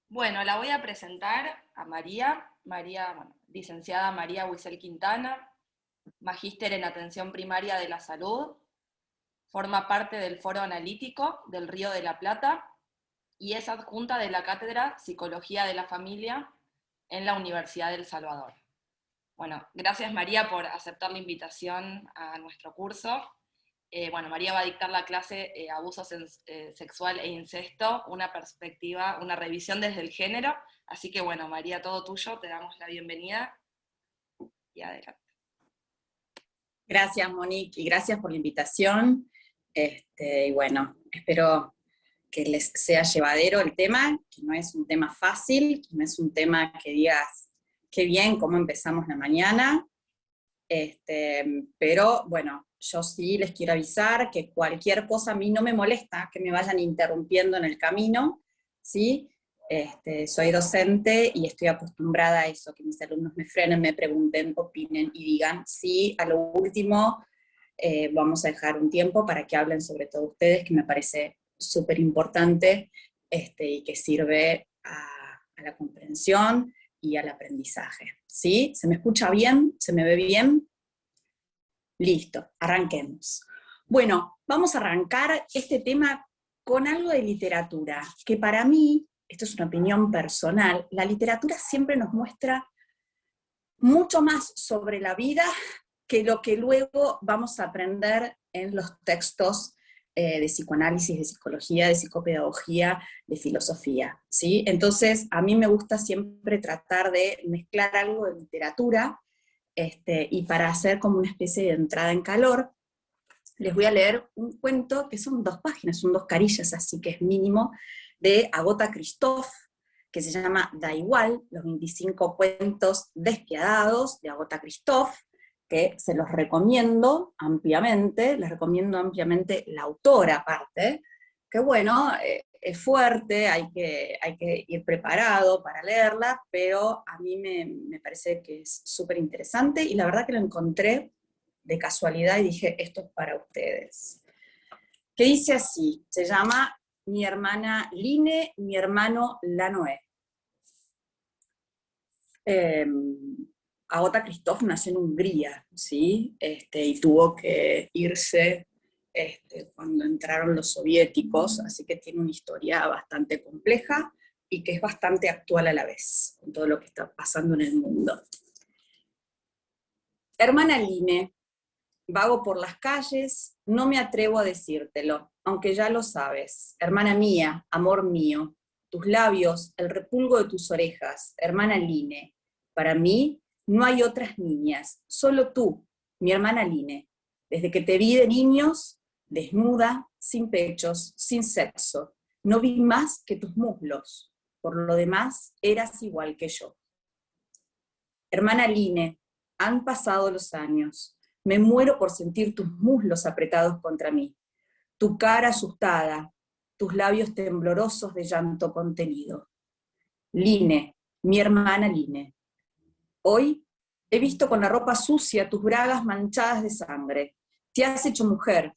Bueno, la voy a presentar a María. Bueno, licenciada María Huisel Quintana, magíster en Atención Primaria de la Salud, forma parte del Foro Analítico del Río de la Plata y es adjunta de la Cátedra Psicología de la Familia en la Universidad del Salvador. Bueno, gracias María por aceptar la invitación a nuestro curso. Bueno, María va a dictar la clase Abuso Sexual e Incesto, una perspectiva, una revisión desde el género. Así que bueno, María, todo tuyo, te damos la bienvenida y adelante. Gracias, Monique, y gracias por la invitación. Y bueno, espero que les sea llevadero el tema, que no es un tema fácil, que no es un tema que digas, qué bien, cómo empezamos la mañana. Pero bueno, yo sí les quiero avisar que cualquier cosa a mí no me molesta, que me vayan interrumpiendo en el camino, ¿sí? Soy docente y estoy acostumbrada a eso, que mis alumnos me frenen, me pregunten, opinen y digan, sí, a lo último vamos a dejar un tiempo para que hablen sobre todo ustedes, que me parece súper importante y que sirve a la comprensión y al aprendizaje. ¿Sí? ¿Se me escucha bien? ¿Se me ve bien? Listo, arranquemos. Bueno, vamos a arrancar este tema con algo de literatura, que para mí, esto es una opinión personal, la literatura siempre nos muestra mucho más sobre la vida que lo que luego vamos a aprender en los textos de psicoanálisis, de psicología, de psicopedagogía, de filosofía, ¿sí? Entonces, a mí me gusta siempre tratar de mezclar algo de literatura, y para hacer como una especie de entrada en calor, les voy a leer un cuento que son 2 páginas, son 2 carillas, así que es mínimo, de Agota Christoph, que se llama Da Igual, los 25 cuentos despiadados de Agota Christoph, que se los recomiendo ampliamente, les recomiendo ampliamente la autora aparte, que bueno, es fuerte, hay que ir preparado para leerla, pero a mí me parece que es súper interesante, y la verdad que lo encontré de casualidad y dije, esto es para ustedes. Que dice así, se llama Mi hermana Line, mi hermano Lanoé. Agota Christoph nació en Hungría, ¿sí? Y tuvo que irse cuando entraron los soviéticos, así que tiene una historia bastante compleja y que es bastante actual a la vez, con todo lo que está pasando en el mundo. Hermana Line, vago por las calles, no me atrevo a decírtelo, aunque ya lo sabes. Hermana mía, amor mío, tus labios, el repulgo de tus orejas, hermana Line. Para mí no hay otras niñas, solo tú, mi hermana Line. Desde que te vi de niños, desnuda, sin pechos, sin sexo, no vi más que tus muslos. Por lo demás, eras igual que yo. Hermana Line, han pasado los años. Me muero por sentir tus muslos apretados contra mí, tu cara asustada, tus labios temblorosos de llanto contenido. Line, mi hermana Line. Hoy he visto con la ropa sucia tus bragas manchadas de sangre. Te has hecho mujer.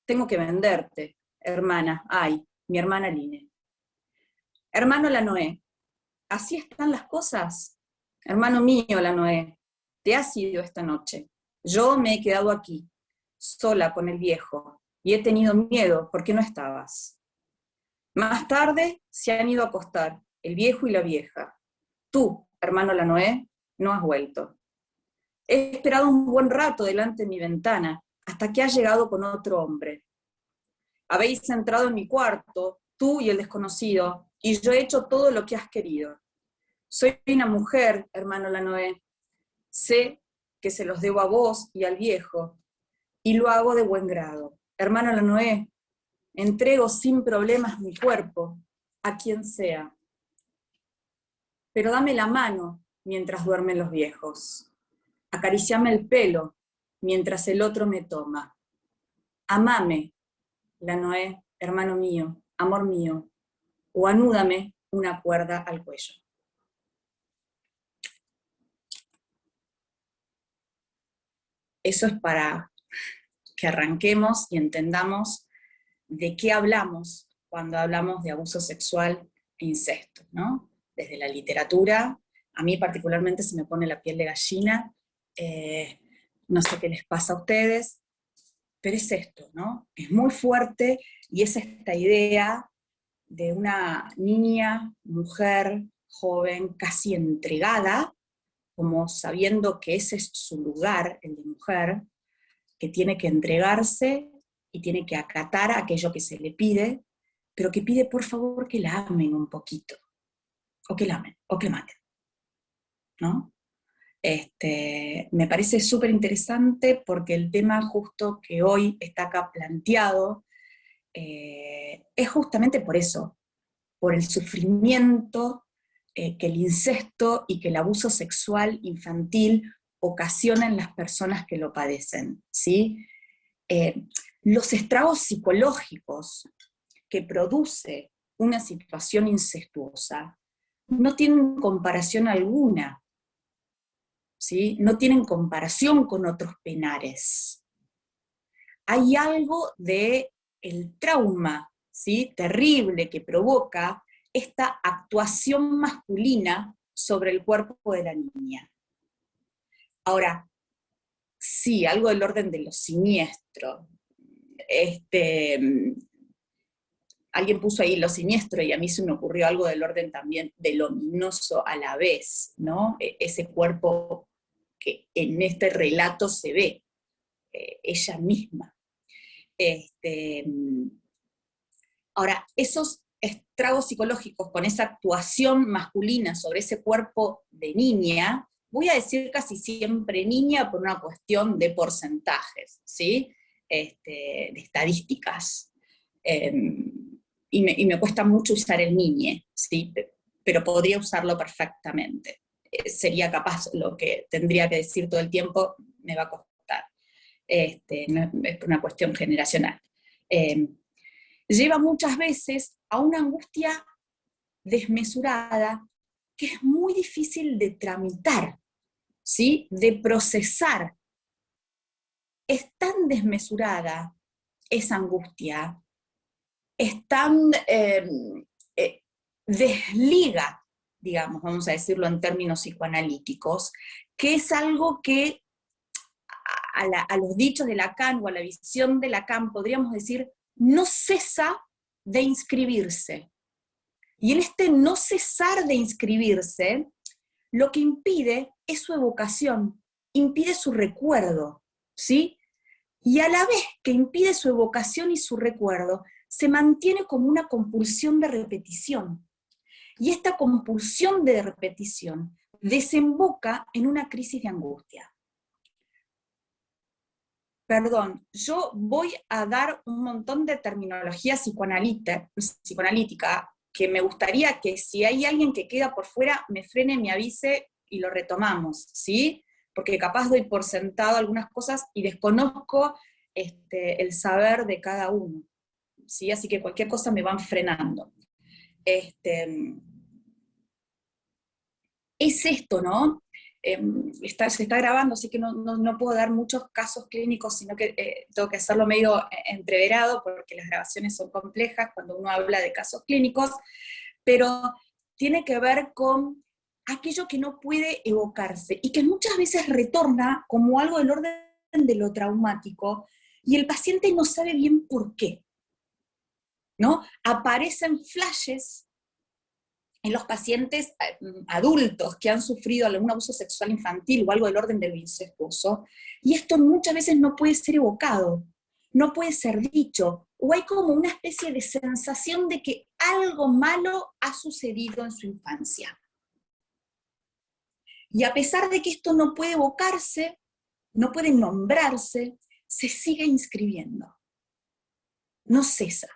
Tengo que venderte, hermana. Ay, mi hermana Line. Hermano Lanoé, ¿así están las cosas? Hermano mío, Lanoé, te has ido esta noche. Yo me he quedado aquí, sola con el viejo, y he tenido miedo porque no estabas. Más tarde se han ido a acostar, el viejo y la vieja. Tú, hermano Lanoé, no has vuelto. He esperado un buen rato delante de mi ventana, hasta que has llegado con otro hombre. Habéis entrado en mi cuarto, tú y el desconocido, y yo he hecho todo lo que has querido. Soy una mujer, hermano Lanoé. Sé que se los debo a vos y al viejo, y lo hago de buen grado. Hermano Lanoé, entrego sin problemas mi cuerpo a quien sea. Pero dame la mano mientras duermen los viejos. Acariciame el pelo mientras el otro me toma. Amame, Lanoé, hermano mío, amor mío, o anúdame una cuerda al cuello. Eso es para que arranquemos y entendamos de qué hablamos cuando hablamos de abuso sexual incesto, ¿no? Desde la literatura, a mí particularmente se me pone la piel de gallina, no sé qué les pasa a ustedes, pero es esto, ¿no? Es muy fuerte y es esta idea de una niña, mujer, joven, casi entregada, como sabiendo que ese es su lugar, el de mujer, que tiene que entregarse y tiene que acatar aquello que se le pide, pero que pide por favor que la amen un poquito, o que la amen, o que la maten, ¿no? Me parece súper interesante porque el tema justo que hoy está acá planteado es justamente por eso, por el sufrimiento que el incesto y que el abuso sexual infantil ocasiona en las personas que lo padecen, ¿sí? Los estragos psicológicos que produce una situación incestuosa no tienen comparación alguna, ¿sí? No tienen comparación con otros penares. Hay algo de el trauma, ¿sí? Terrible que provoca esta actuación masculina sobre el cuerpo de la niña. Ahora, sí, algo del orden de lo siniestro. Alguien puso ahí lo siniestro y a mí se me ocurrió algo del orden también de lo ominoso a la vez, ¿no? Ese cuerpo que en este relato se ve, ella misma. Ahora, esos estragos psicológicos con esa actuación masculina sobre ese cuerpo de niña, voy a decir casi siempre niña por una cuestión de porcentajes, ¿sí? De estadísticas. Y me cuesta mucho usar el niñe, ¿sí? Pero podría usarlo perfectamente. Sería capaz, lo que tendría que decir todo el tiempo me va a costar. No, es por una cuestión generacional. Lleva muchas veces a una angustia desmesurada que es muy difícil de tramitar, ¿sí? De procesar. Es tan desmesurada esa angustia, es tan desliga, digamos, vamos a decirlo en términos psicoanalíticos, que es algo que a los dichos de Lacan o a la visión de Lacan podríamos decir no cesa de inscribirse. Y en este no cesar de inscribirse, lo que impide es su evocación, impide su recuerdo, ¿sí? Y a la vez que impide su evocación y su recuerdo, se mantiene como una compulsión de repetición. Y esta compulsión de repetición desemboca en una crisis de angustia. Perdón, yo voy a dar un montón de terminología psicoanalítica que me gustaría que si hay alguien que queda por fuera, me frene, me avise y lo retomamos, ¿sí? Porque capaz doy por sentado algunas cosas y desconozco el saber de cada uno, ¿sí? Así que cualquier cosa me van frenando. Es esto, ¿no? Se está grabando, así que no puedo dar muchos casos clínicos, sino que tengo que hacerlo medio entreverado, porque las grabaciones son complejas cuando uno habla de casos clínicos, pero tiene que ver con aquello que no puede evocarse, y que muchas veces retorna como algo del orden de lo traumático, y el paciente no sabe bien por qué, ¿no? Aparecen flashes en los pacientes adultos que han sufrido algún abuso sexual infantil o algo del orden del incestuoso, y esto muchas veces no puede ser evocado, no puede ser dicho, o hay como una especie de sensación de que algo malo ha sucedido en su infancia. Y a pesar de que esto no puede evocarse, no puede nombrarse, se sigue inscribiendo. No cesa.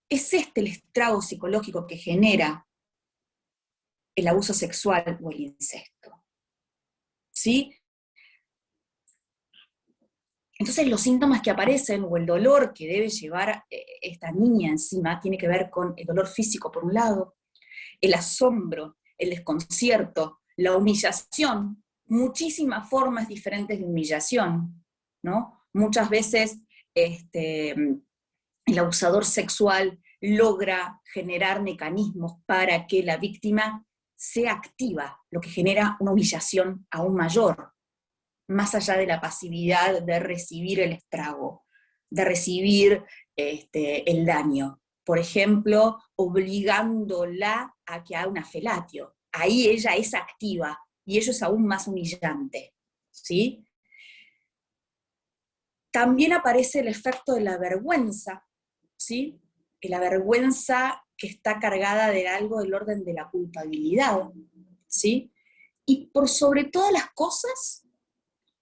Es el estrago psicológico que genera el abuso sexual o el incesto. ¿Sí? Entonces los síntomas que aparecen, o el dolor que debe llevar esta niña encima, tiene que ver con el dolor físico por un lado, el asombro, el desconcierto, la humillación, muchísimas formas diferentes de humillación, ¿no? Muchas veces el abusador sexual logra generar mecanismos para que la víctima sea activa, lo que genera una humillación aún mayor, más allá de la pasividad de recibir el estrago, de recibir el daño. Por ejemplo, obligándola a que haga una felatio. Ahí ella es activa, y ello es aún más humillante, ¿sí? También aparece el efecto de la vergüenza, ¿sí? La vergüenza que está cargada de algo del orden de la culpabilidad, ¿sí? Y por sobre todas las cosas,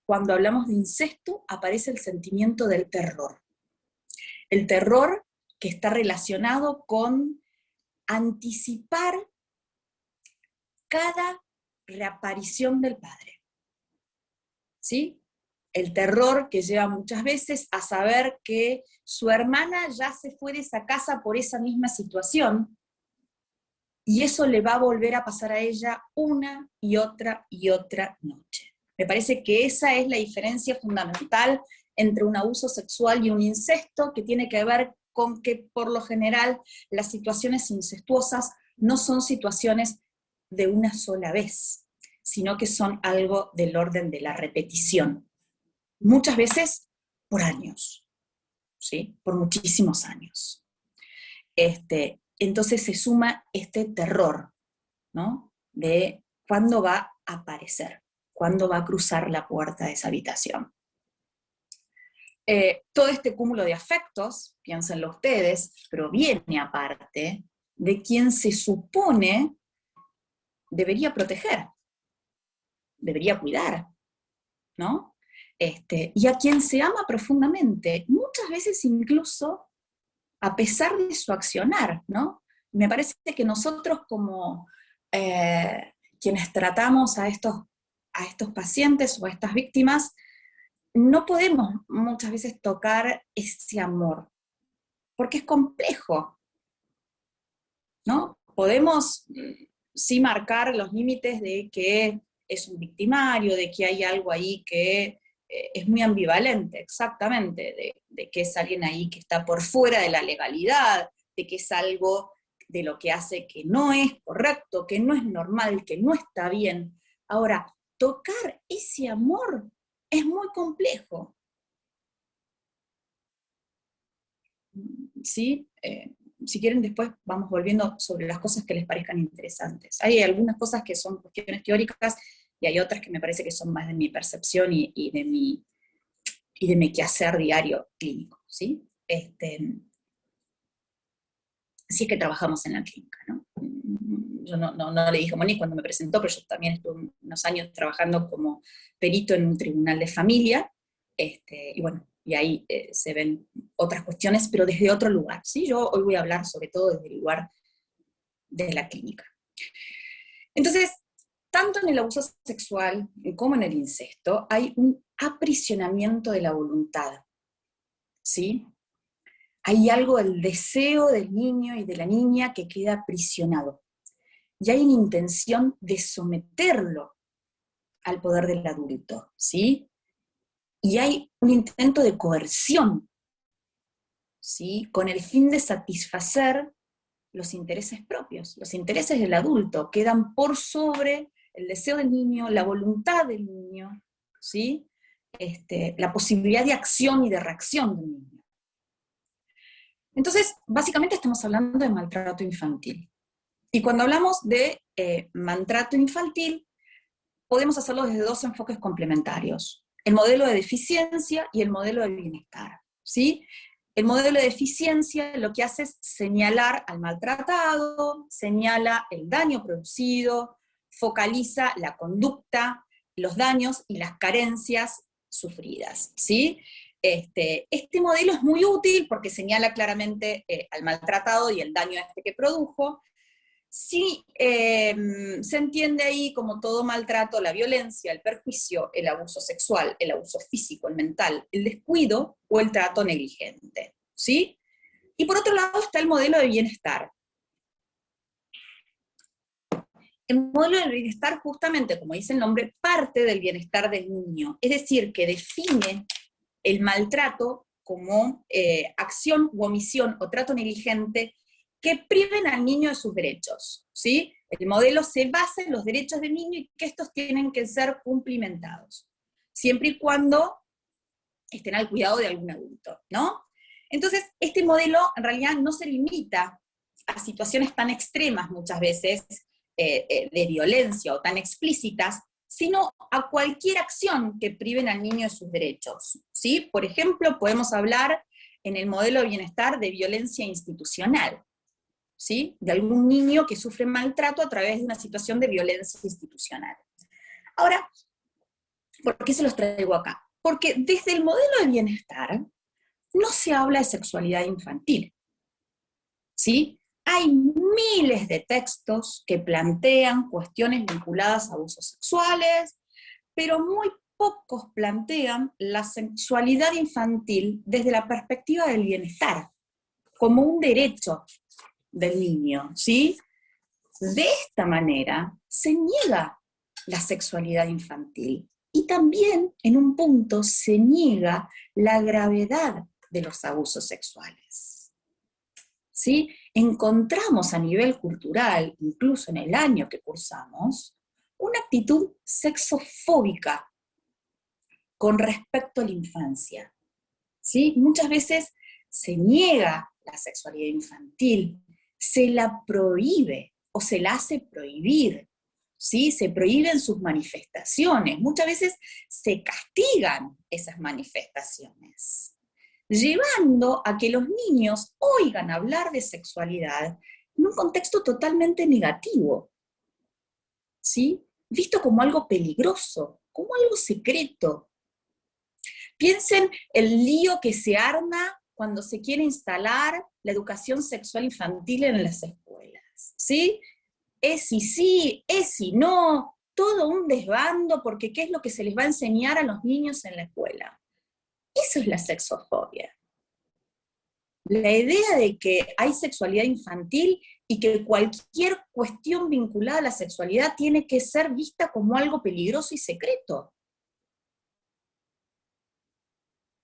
cuando hablamos de incesto, aparece el sentimiento del terror. El terror que está relacionado con anticipar cada reaparición del padre, ¿sí? El terror que lleva muchas veces a saber que su hermana ya se fue de esa casa por esa misma situación, y eso le va a volver a pasar a ella una y otra noche. Me parece que esa es la diferencia fundamental entre un abuso sexual y un incesto, que tiene que ver con que, por lo general, las situaciones incestuosas no son situaciones de una sola vez, sino que son algo del orden de la repetición. Muchas veces por años, ¿sí? Por muchísimos años. Entonces se suma este terror, ¿no? De cuándo va a aparecer, cuándo va a cruzar la puerta de esa habitación. Todo este cúmulo de afectos, piénsenlo ustedes, proviene aparte de quien se supone debería proteger, debería cuidar, ¿no? Y a quien se ama profundamente, muchas veces incluso a pesar de su accionar, ¿no? Me parece que nosotros como quienes tratamos a estos pacientes o a estas víctimas, no podemos muchas veces tocar ese amor, porque es complejo, ¿no? Podemos sí marcar los límites de que es un victimario, de que hay algo ahí que es muy ambivalente, exactamente, de que es alguien ahí que está por fuera de la legalidad, de que es algo de lo que hace que no es correcto, que no es normal, que no está bien. Ahora, tocar ese amor es muy complejo, ¿sí? Si quieren después vamos volviendo sobre las cosas que les parezcan interesantes. Hay algunas cosas que son cuestiones teóricas y hay otras que me parece que son más de mi percepción y de mi quehacer diario clínico, ¿sí? Si es que trabajamos en la clínica, ¿no? Yo no le dije a Moni cuando me presentó, pero yo también estuve unos años trabajando como perito en un tribunal de familia, y bueno, y ahí se ven otras cuestiones, pero desde otro lugar, ¿sí? Yo hoy voy a hablar sobre todo desde el lugar de la clínica. Entonces, tanto en el abuso sexual como en el incesto, hay un aprisionamiento de la voluntad, ¿sí? Hay algo del deseo del niño y de la niña que queda aprisionado. Y hay una intención de someterlo al poder del adulto, ¿sí? Y hay un intento de coerción, ¿sí? Con el fin de satisfacer los intereses propios, los intereses del adulto, quedan por sobre el deseo del niño, la voluntad del niño, ¿sí? La posibilidad de acción y de reacción del niño. Entonces, básicamente estamos hablando de maltrato infantil. Y cuando hablamos de maltrato infantil, podemos hacerlo desde dos enfoques complementarios: el modelo de deficiencia y el modelo de bienestar, ¿sí? El modelo de deficiencia lo que hace es señalar al maltratado, señala el daño producido, focaliza la conducta, los daños y las carencias sufridas, ¿sí? Este modelo es muy útil porque señala claramente al maltratado y el daño que produjo. Sí, se entiende ahí como todo maltrato, la violencia, el perjuicio, el abuso sexual, el abuso físico, el mental, el descuido o el trato negligente, ¿sí? Y por otro lado está el modelo de bienestar. El modelo de bienestar, justamente, como dice el nombre, parte del bienestar del niño, es decir, que define el maltrato como acción u omisión o trato negligente que priven al niño de sus derechos, ¿sí? El modelo se basa en los derechos del niño y que estos tienen que ser cumplimentados, siempre y cuando estén al cuidado de algún adulto, ¿no? Entonces, este modelo en realidad no se limita a situaciones tan extremas muchas veces de violencia o tan explícitas, sino a cualquier acción que priven al niño de sus derechos, ¿sí? Por ejemplo, podemos hablar en el modelo de bienestar de violencia institucional, ¿sí? De algún niño que sufre maltrato a través de una situación de violencia institucional. Ahora, ¿por qué se los traigo acá? Porque desde el modelo de bienestar no se habla de sexualidad infantil, ¿sí? Hay miles de textos que plantean cuestiones vinculadas a abusos sexuales, pero muy pocos plantean la sexualidad infantil desde la perspectiva del bienestar, como un derecho del niño, ¿sí? De esta manera se niega la sexualidad infantil y también, en un punto, se niega la gravedad de los abusos sexuales. ¿Sí? Encontramos a nivel cultural, incluso en el año que cursamos, una actitud sexofóbica con respecto a la infancia. ¿Sí? Muchas veces se niega la sexualidad infantil, se la prohíbe o se la hace prohibir, ¿sí? Se prohíben sus manifestaciones, muchas veces se castigan esas manifestaciones, llevando a que los niños oigan hablar de sexualidad en un contexto totalmente negativo, ¿sí? Visto como algo peligroso, como algo secreto. Piensen el lío que se arma cuando se quiere instalar la educación sexual infantil en las escuelas, ¿sí? Es y sí, es y no, todo un desbando porque ¿qué es lo que se les va a enseñar a los niños en la escuela? Eso es la sexofobia. La idea de que hay sexualidad infantil y que cualquier cuestión vinculada a la sexualidad tiene que ser vista como algo peligroso y secreto,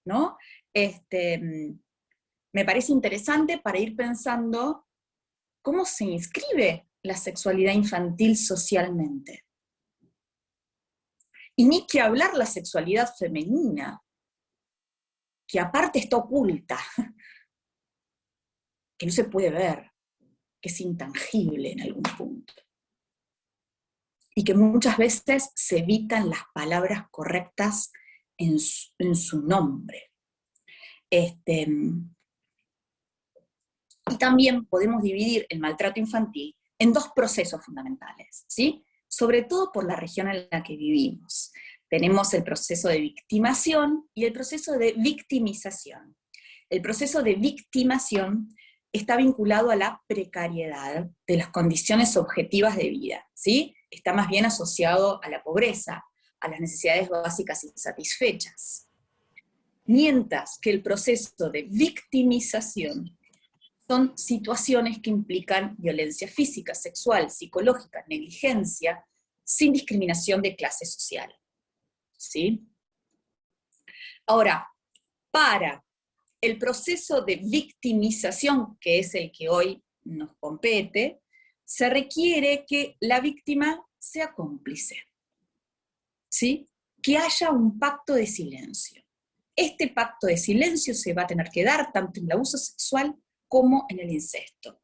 ¿no? Me parece interesante para ir pensando cómo se inscribe la sexualidad infantil socialmente. Y ni que hablar la sexualidad femenina, que aparte está oculta, que no se puede ver, que es intangible en algún punto. Y que muchas veces se evitan las palabras correctas en su nombre. Y también podemos dividir el maltrato infantil en dos procesos fundamentales, ¿sí? Sobre todo por la región en la que vivimos. Tenemos el proceso de victimación y el proceso de victimización. El proceso de victimación está vinculado a la precariedad de las condiciones objetivas de vida, ¿sí? Está más bien asociado a la pobreza, a las necesidades básicas insatisfechas. Mientras que el proceso de victimización son situaciones que implican violencia física, sexual, psicológica, negligencia, sin discriminación de clase social, ¿sí? Ahora, para el proceso de victimización, que es el que hoy nos compete, se requiere que la víctima sea cómplice, ¿sí? Que haya un pacto de silencio. Este pacto de silencio se va a tener que dar tanto en el abuso sexual como en el incesto,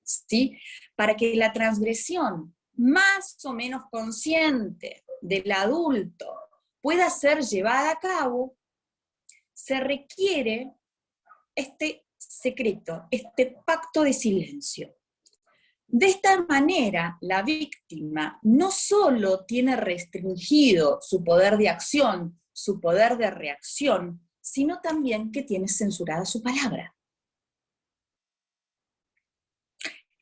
¿sí? Para que la transgresión más o menos consciente del adulto pueda ser llevada a cabo, se requiere este secreto, este pacto de silencio. De esta manera, la víctima no solo tiene restringido su poder de acción, su poder de reacción, sino también que tiene censurada su palabra.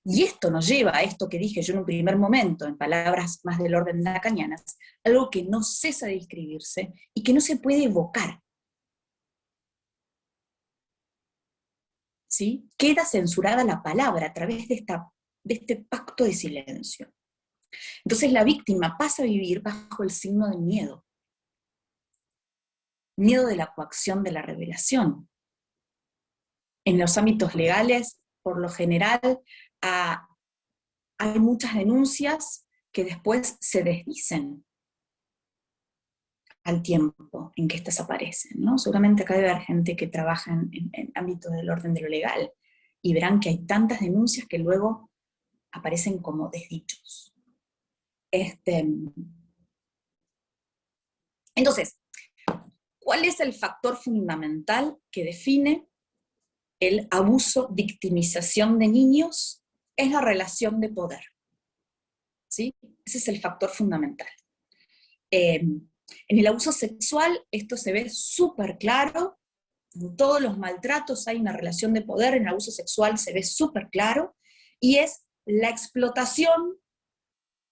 Y esto nos lleva a esto que dije yo en un primer momento, en palabras más del orden lacanianas, algo que no cesa de escribirse y que no se puede evocar. ¿Sí? Queda censurada la palabra a través de este pacto de silencio. Entonces la víctima pasa a vivir bajo el signo del miedo. Miedo de la coacción de la revelación. en los ámbitos legales, por lo general, hay muchas denuncias que después se desdicen al tiempo en que estas aparecen, ¿no? Seguramente acá debe haber gente que trabaja en ámbitos del orden de lo legal, y verán que hay tantas denuncias que luego aparecen como desdichos. Entonces, ¿cuál es el factor fundamental que define el abuso, victimización de niños? Es la relación de poder, ¿sí? Ese es el factor fundamental. En el abuso sexual esto se ve súper claro, en todos los maltratos hay una relación de poder, en el abuso sexual se ve súper claro, y es la explotación,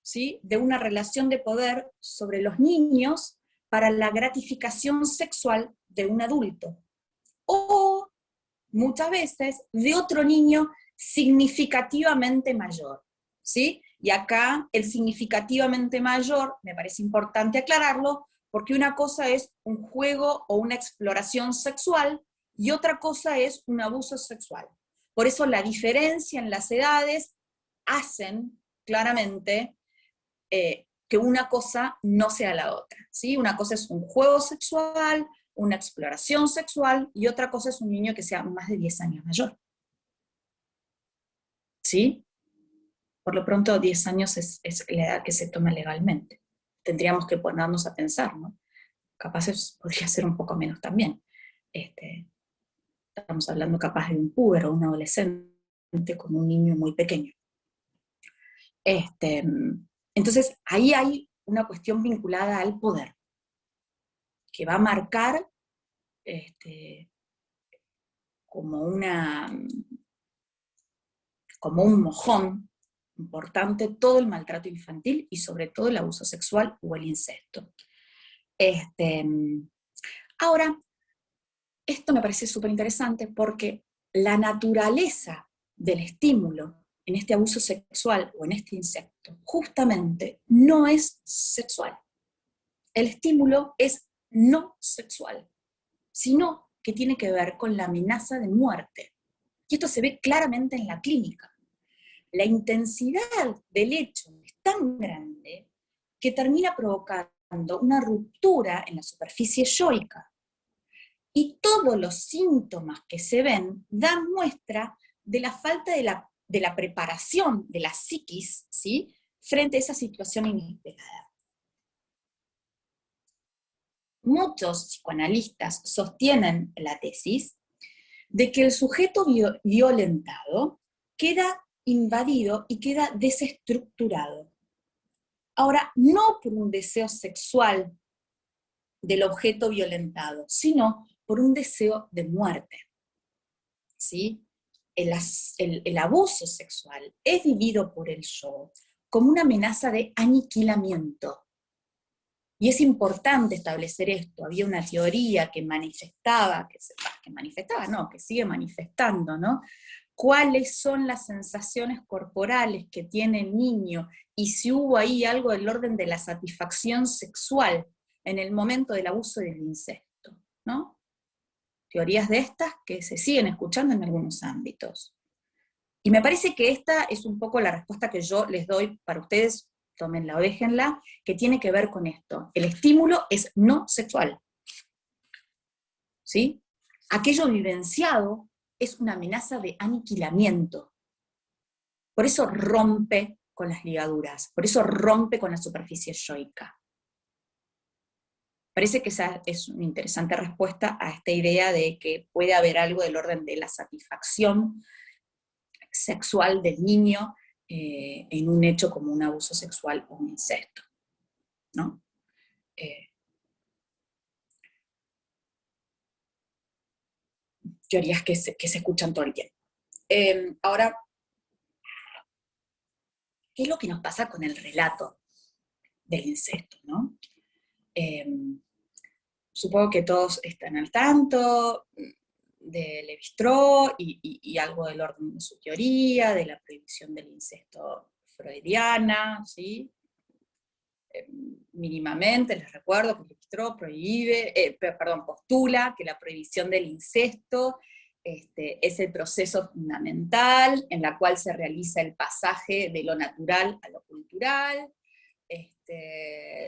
¿sí?, de una relación de poder sobre los niños para la gratificación sexual de un adulto, o muchas veces de otro niño significativamente mayor, ¿sí? Y acá el significativamente mayor, me parece importante aclararlo, porque una cosa es un juego o una exploración sexual, y otra cosa es un abuso sexual. Por eso la diferencia en las edades hacen claramente que una cosa no sea la otra, ¿sí? Una cosa es un juego sexual, una exploración sexual, y otra cosa es un niño que sea más de 10 años mayor. ¿Sí? Por lo pronto 10 años es la edad que se toma legalmente. Tendríamos que ponernos a pensar, ¿no? Capaz podría ser un poco menos también. Estamos hablando capaz de un puber o un adolescente como un niño muy pequeño. Entonces, ahí hay una cuestión vinculada al poder, que va a marcar como un mojón importante todo el maltrato infantil y sobre todo el abuso sexual o el incesto. Ahora, esto me parece súper interesante porque la naturaleza del estímulo en este abuso sexual o en este incesto justamente no es sexual. El estímulo es no sexual, sino que tiene que ver con la amenaza de muerte. Y esto se ve claramente en la clínica. La intensidad del hecho es tan grande que termina provocando una ruptura en la superficie yoica. Y todos los síntomas que se ven dan muestra de la falta de la preparación de la psiquis, ¿sí?, frente a esa situación inesperada. Muchos psicoanalistas sostienen la tesis de que el sujeto violentado queda invadido y queda desestructurado. Ahora, no por un deseo sexual del objeto violentado, sino por un deseo de muerte. ¿Sí? El abuso sexual es vivido por el yo como una amenaza de aniquilamiento. Y es importante establecer esto. Había una teoría que sigue manifestando, ¿no? Cuáles son las sensaciones corporales que tiene el niño y si hubo ahí algo del orden de la satisfacción sexual en el momento del abuso del incesto, ¿no? Teorías de estas que se siguen escuchando en algunos ámbitos. Y me parece que esta es un poco la respuesta que yo les doy para ustedes, tómenla o déjenla, que tiene que ver con esto. El estímulo es no sexual. ¿Sí? Aquello vivenciado es una amenaza de aniquilamiento. Por eso rompe con las ligaduras, por eso rompe con la superficie yoica. Parece que esa es una interesante respuesta a esta idea de que puede haber algo del orden de la satisfacción sexual del niño en un hecho como un abuso sexual o un incesto, ¿no? Teorías que se escuchan todo el tiempo. Ahora, ¿qué es lo que nos pasa con el relato del incesto, ¿no? Supongo que todos están al tanto de Lévi-Strauss y algo del orden de su teoría, de la prohibición del incesto freudiana, ¿sí? Mínimamente, les recuerdo que Lévi-Strauss postula que la prohibición del incesto Es el proceso fundamental en la cual se realiza el pasaje de lo natural a lo cultural.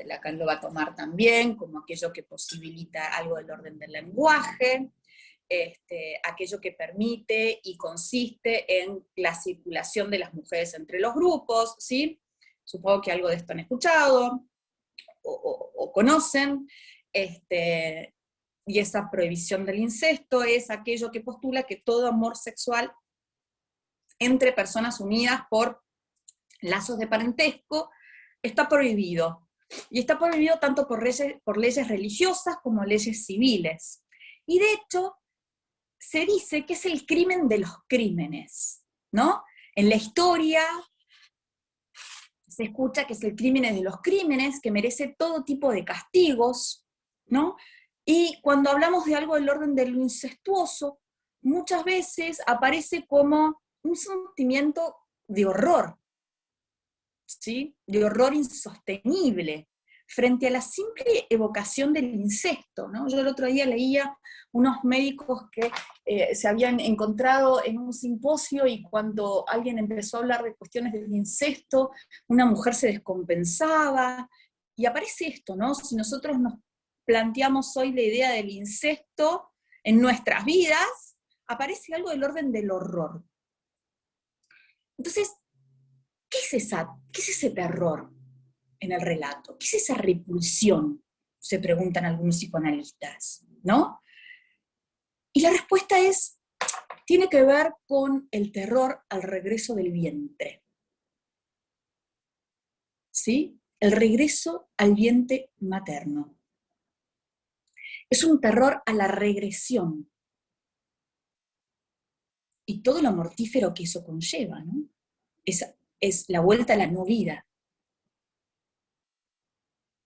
Lacan lo va a tomar también como aquello que posibilita algo del orden del lenguaje, aquello que permite y consiste en la circulación de las mujeres entre los grupos, ¿sí? Supongo que algo de esto han escuchado o conocen. Y esa prohibición del incesto es aquello que postula que todo amor sexual entre personas unidas por lazos de parentesco está prohibido. Y está prohibido tanto por leyes religiosas como leyes civiles. Y de hecho, se dice que es el crimen de los crímenes, ¿no? En la historia se escucha que es el crimen de los crímenes, que merece todo tipo de castigos, ¿no? Y cuando hablamos de algo del orden de lo incestuoso, muchas veces aparece como un sentimiento de horror, ¿sí? De horror insostenible, frente a la simple evocación del incesto, ¿no? Yo el otro día leía unos médicos que se habían encontrado en un simposio y cuando alguien empezó a hablar de cuestiones del incesto, una mujer se descompensaba, y aparece esto, ¿no? Si nosotros nos planteamos hoy la idea del incesto en nuestras vidas, aparece algo del orden del horror. Entonces, ¿qué es ese terror en el relato? ¿Qué es esa repulsión? Se preguntan algunos psicoanalistas, ¿no? Y la respuesta tiene que ver con el terror al regreso del vientre. ¿Sí? El regreso al vientre materno. Es un terror a la regresión. Y todo lo mortífero que eso conlleva, ¿no? Es la vuelta a la no vida.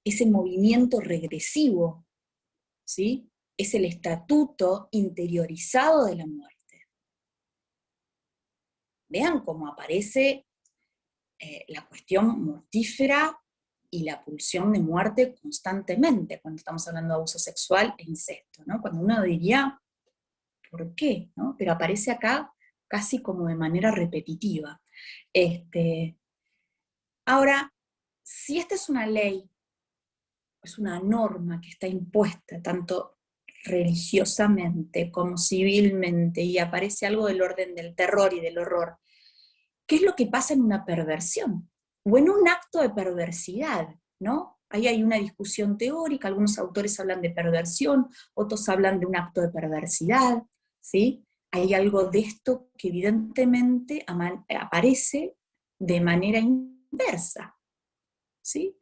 Ese movimiento regresivo, ¿sí? Es el estatuto interiorizado de la muerte. Vean cómo aparece la cuestión mortífera y la pulsión de muerte constantemente cuando estamos hablando de abuso sexual e incesto, ¿no? Cuando uno diría, ¿por qué? ¿No? Pero aparece acá casi como de manera repetitiva. Ahora, si esta es una ley, es una norma que está impuesta tanto religiosamente como civilmente, y aparece algo del orden del terror y del horror, ¿qué es lo que pasa en una perversión? O en un acto de perversidad, ¿no? Ahí hay una discusión teórica, algunos autores hablan de perversión, otros hablan de un acto de perversidad, ¿sí? Hay algo de esto que evidentemente aparece de manera inversa, ¿sí?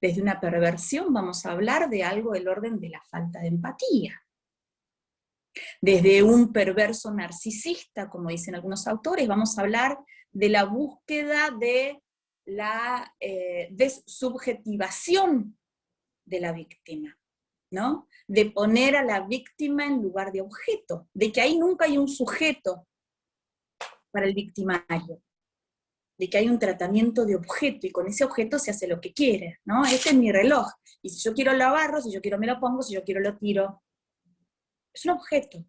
Desde una perversión vamos a hablar de algo del orden de la falta de empatía. Desde un perverso narcisista, como dicen algunos autores, vamos a hablar de la búsqueda de la desubjetivación de la víctima, ¿no? De poner a la víctima en lugar de objeto, de que ahí nunca hay un sujeto para el victimario, de que hay un tratamiento de objeto, y con ese objeto se hace lo que quiere, ¿no? Este es mi reloj, y si yo quiero lo agarro, si yo quiero me lo pongo, si yo quiero lo tiro. Es un objeto.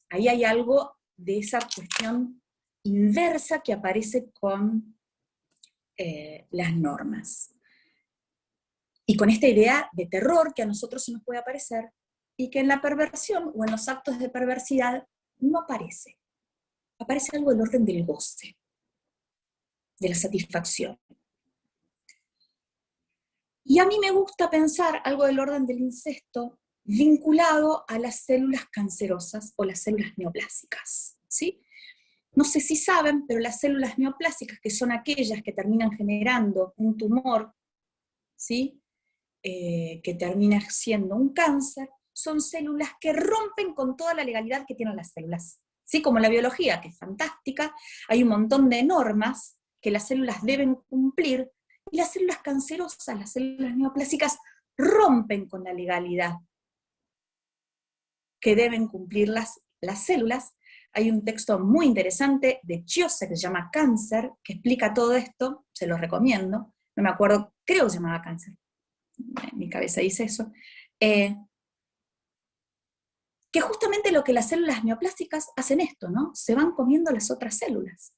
Ahí hay algo de esa cuestión inversa que aparece con las normas. Y con esta idea de terror que a nosotros se nos puede aparecer, y que en la perversión o en los actos de perversidad no aparece. Aparece algo del orden del goce, de la satisfacción. Y a mí me gusta pensar algo del orden del incesto vinculado a las células cancerosas o las células neoplásicas, ¿sí? No sé si saben, pero las células neoplásicas, que son aquellas que terminan generando un tumor, ¿sí? Que termina siendo un cáncer, son células que rompen con toda la legalidad que tienen las células. ¿Sí? Como la biología, que es fantástica, hay un montón de normas que las células deben cumplir, y las células cancerosas, las células neoplásicas, rompen con la legalidad que deben cumplir las células. Hay un texto muy interesante de Chiose que se llama Cáncer, que explica todo esto, se lo recomiendo, no me acuerdo, creo que se llamaba Cáncer, mi cabeza dice eso. que justamente lo que las células neoplásticas hacen esto, ¿no? Se van comiendo las otras células,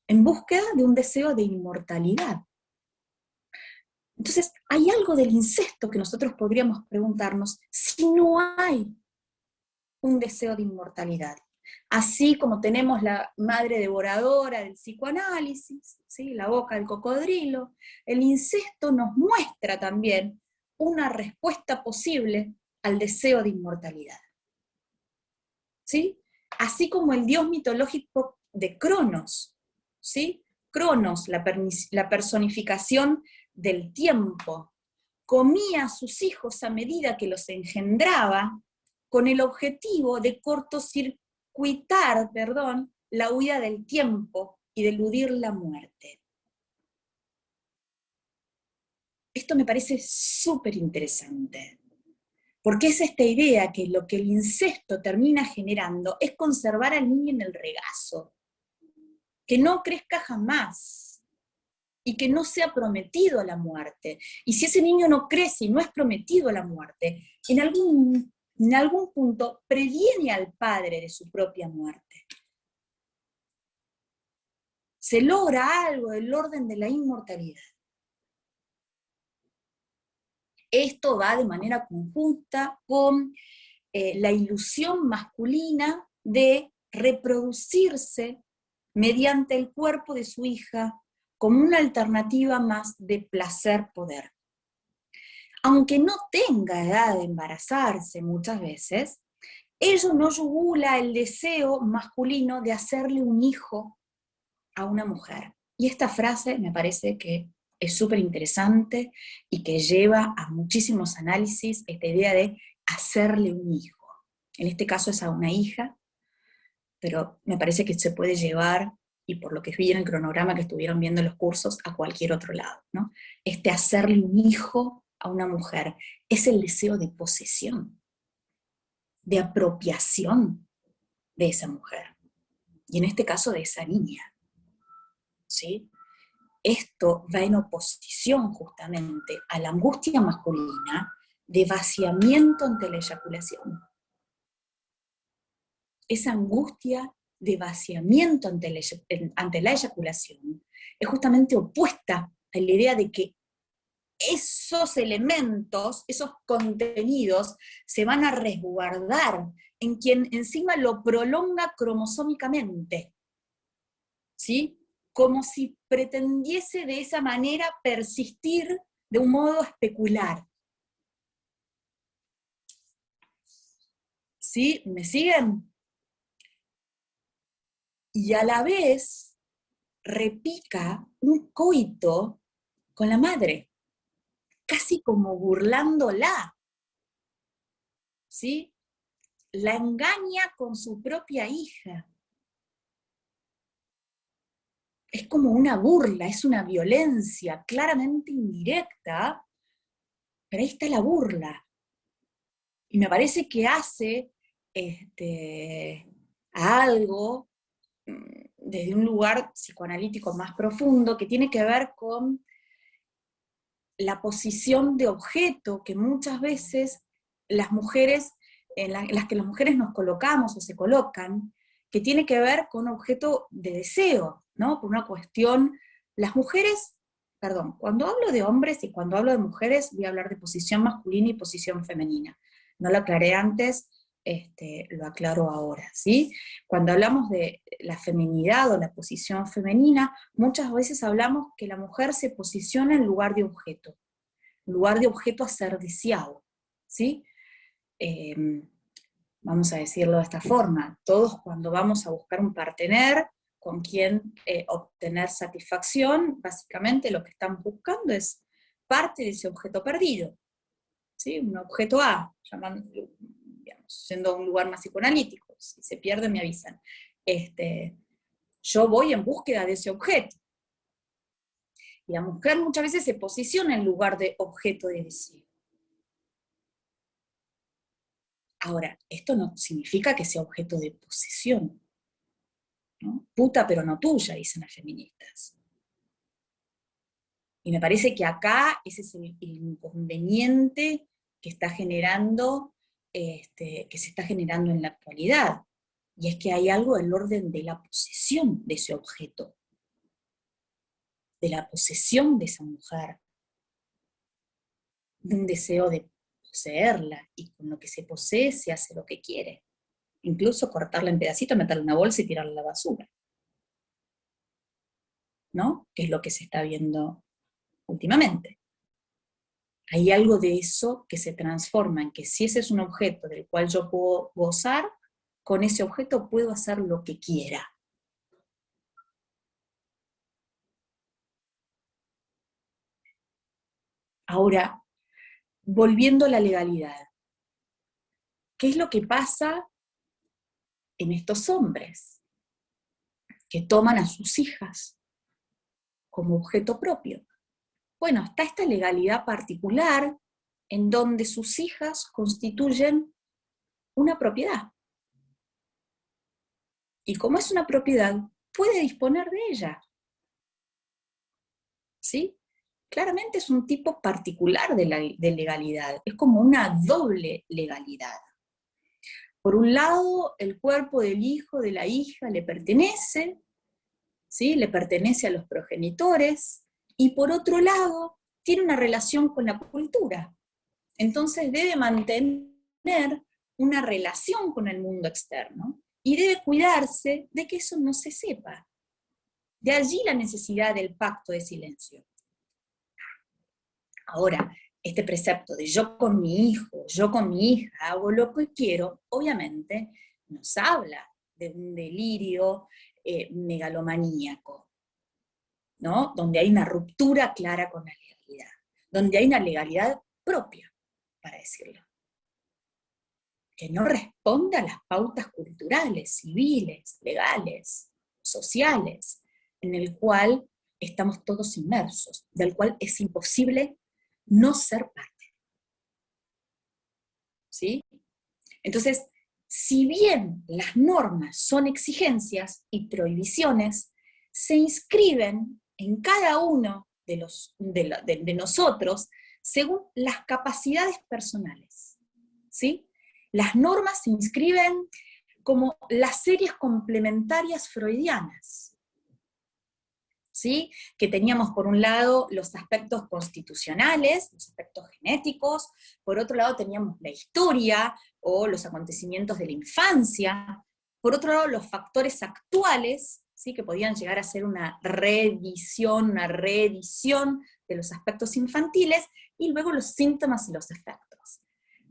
en búsqueda de un deseo de inmortalidad. Entonces, hay algo del incesto que nosotros podríamos preguntarnos si no hay un deseo de inmortalidad. Así como tenemos la madre devoradora del psicoanálisis, ¿sí? La boca del cocodrilo, el incesto nos muestra también una respuesta posible al deseo de inmortalidad. ¿Sí? Así como el dios mitológico de Cronos, ¿sí? Cronos, la personificación del tiempo, comía a sus hijos a medida que los engendraba, con el objetivo de cortocircuitar, la huida del tiempo y de eludir la muerte. Esto me parece súper interesante, porque es esta idea que lo que el incesto termina generando es conservar al niño en el regazo, que no crezca jamás, y que no sea prometido a la muerte. Y si ese niño no crece y no es prometido a la muerte, en algún punto previene al padre de su propia muerte. Se logra algo del orden de la inmortalidad. Esto va de manera conjunta con la ilusión masculina de reproducirse mediante el cuerpo de su hija como una alternativa más de placer-poder. Aunque no tenga edad de embarazarse muchas veces, ello no yugula el deseo masculino de hacerle un hijo a una mujer. Y esta frase me parece que es súper interesante y que lleva a muchísimos análisis esta idea de hacerle un hijo. En este caso es a una hija, pero me parece que se puede llevar, y por lo que vi en el cronograma que estuvieron viendo los cursos, a cualquier otro lado, ¿no? Este hacerle un hijo a una mujer es el deseo de posesión, de apropiación de esa mujer, y en este caso de esa niña, ¿sí? Esto va en oposición justamente a la angustia masculina de vaciamiento ante la eyaculación. Esa angustia de vaciamiento ante la eyaculación es justamente opuesta a la idea de que esos elementos, esos contenidos, se van a resguardar en quien encima lo prolonga cromosómicamente, ¿sí? Como si pretendiese de esa manera persistir de un modo especular. ¿Sí? ¿Me siguen? Y a la vez repica un coito con la madre, casi como burlándola, ¿sí? La engaña con su propia hija. Es como una burla, es una violencia claramente indirecta, pero ahí está la burla. Y me parece que hace algo desde un lugar psicoanalítico más profundo que tiene que ver con la posición de objeto que muchas veces las mujeres, en las que las mujeres nos colocamos o se colocan, que tiene que ver con objeto de deseo, ¿no? Por una cuestión, las mujeres, perdón, cuando hablo de hombres y cuando hablo de mujeres, voy a hablar de posición masculina y posición femenina. No lo aclaré antes, lo aclaro ahora, ¿sí? Cuando hablamos de la feminidad o la posición femenina, muchas veces hablamos que la mujer se posiciona en lugar de objeto a ser deseado, ¿sí? Vamos a decirlo de esta forma, todos cuando vamos a buscar un partener con quien obtener satisfacción, básicamente lo que estamos buscando es parte de ese objeto perdido, ¿sí? Un objeto A, siendo un lugar más psicoanalítico, si se pierde me avisan. Yo voy en búsqueda de ese objeto. Y la mujer muchas veces se posiciona en lugar de objeto de deseo. Ahora, esto no significa que sea objeto de posesión, ¿no? Puta pero no tuya, dicen las feministas. Y me parece que acá ese es el inconveniente que está generando que se está generando en la actualidad, y es que hay algo del orden de la posesión de ese objeto, de la posesión de esa mujer, de un deseo de poseerla, y con lo que se posee se hace lo que quiere, incluso cortarla en pedacitos, meterla en una bolsa y tirarla a la basura, ¿no? Que es lo que se está viendo últimamente. Hay algo de eso que se transforma en que si ese es un objeto del cual yo puedo gozar, con ese objeto puedo hacer lo que quiera. Ahora, volviendo a la legalidad, ¿qué es lo que pasa en estos hombres que toman a sus hijas como objeto propio? Bueno, está esta legalidad particular en donde sus hijas constituyen una propiedad. Y como es una propiedad, puede disponer de ella. ¿Sí? Claramente es un tipo particular de legalidad, es como una doble legalidad. Por un lado, el cuerpo del hijo, de la hija, le pertenece, ¿sí? Le pertenece a los progenitores, y por otro lado, tiene una relación con la cultura. Entonces debe mantener una relación con el mundo externo, y debe cuidarse de que eso no se sepa. De allí la necesidad del pacto de silencio. Ahora, este precepto de yo con mi hijo, yo con mi hija, hago lo que quiero, obviamente nos habla de un delirio megalomaníaco, ¿no? Donde hay una ruptura clara con la legalidad, donde hay una legalidad propia, para decirlo, que no responde a las pautas culturales, civiles, legales, sociales, en el cual estamos todos inmersos, del cual es imposible no ser parte. ¿Sí? Entonces, si bien las normas son exigencias y prohibiciones, se inscriben en cada uno de nosotros según las capacidades personales. ¿Sí? Las normas se inscriben como las series complementarias freudianas, ¿sí? Que teníamos por un lado los aspectos constitucionales, los aspectos genéticos, por otro lado teníamos la historia o los acontecimientos de la infancia, por otro lado los factores actuales, ¿sí? Que podían llegar a ser una revisión, una reedición de los aspectos infantiles, y luego los síntomas y los efectos.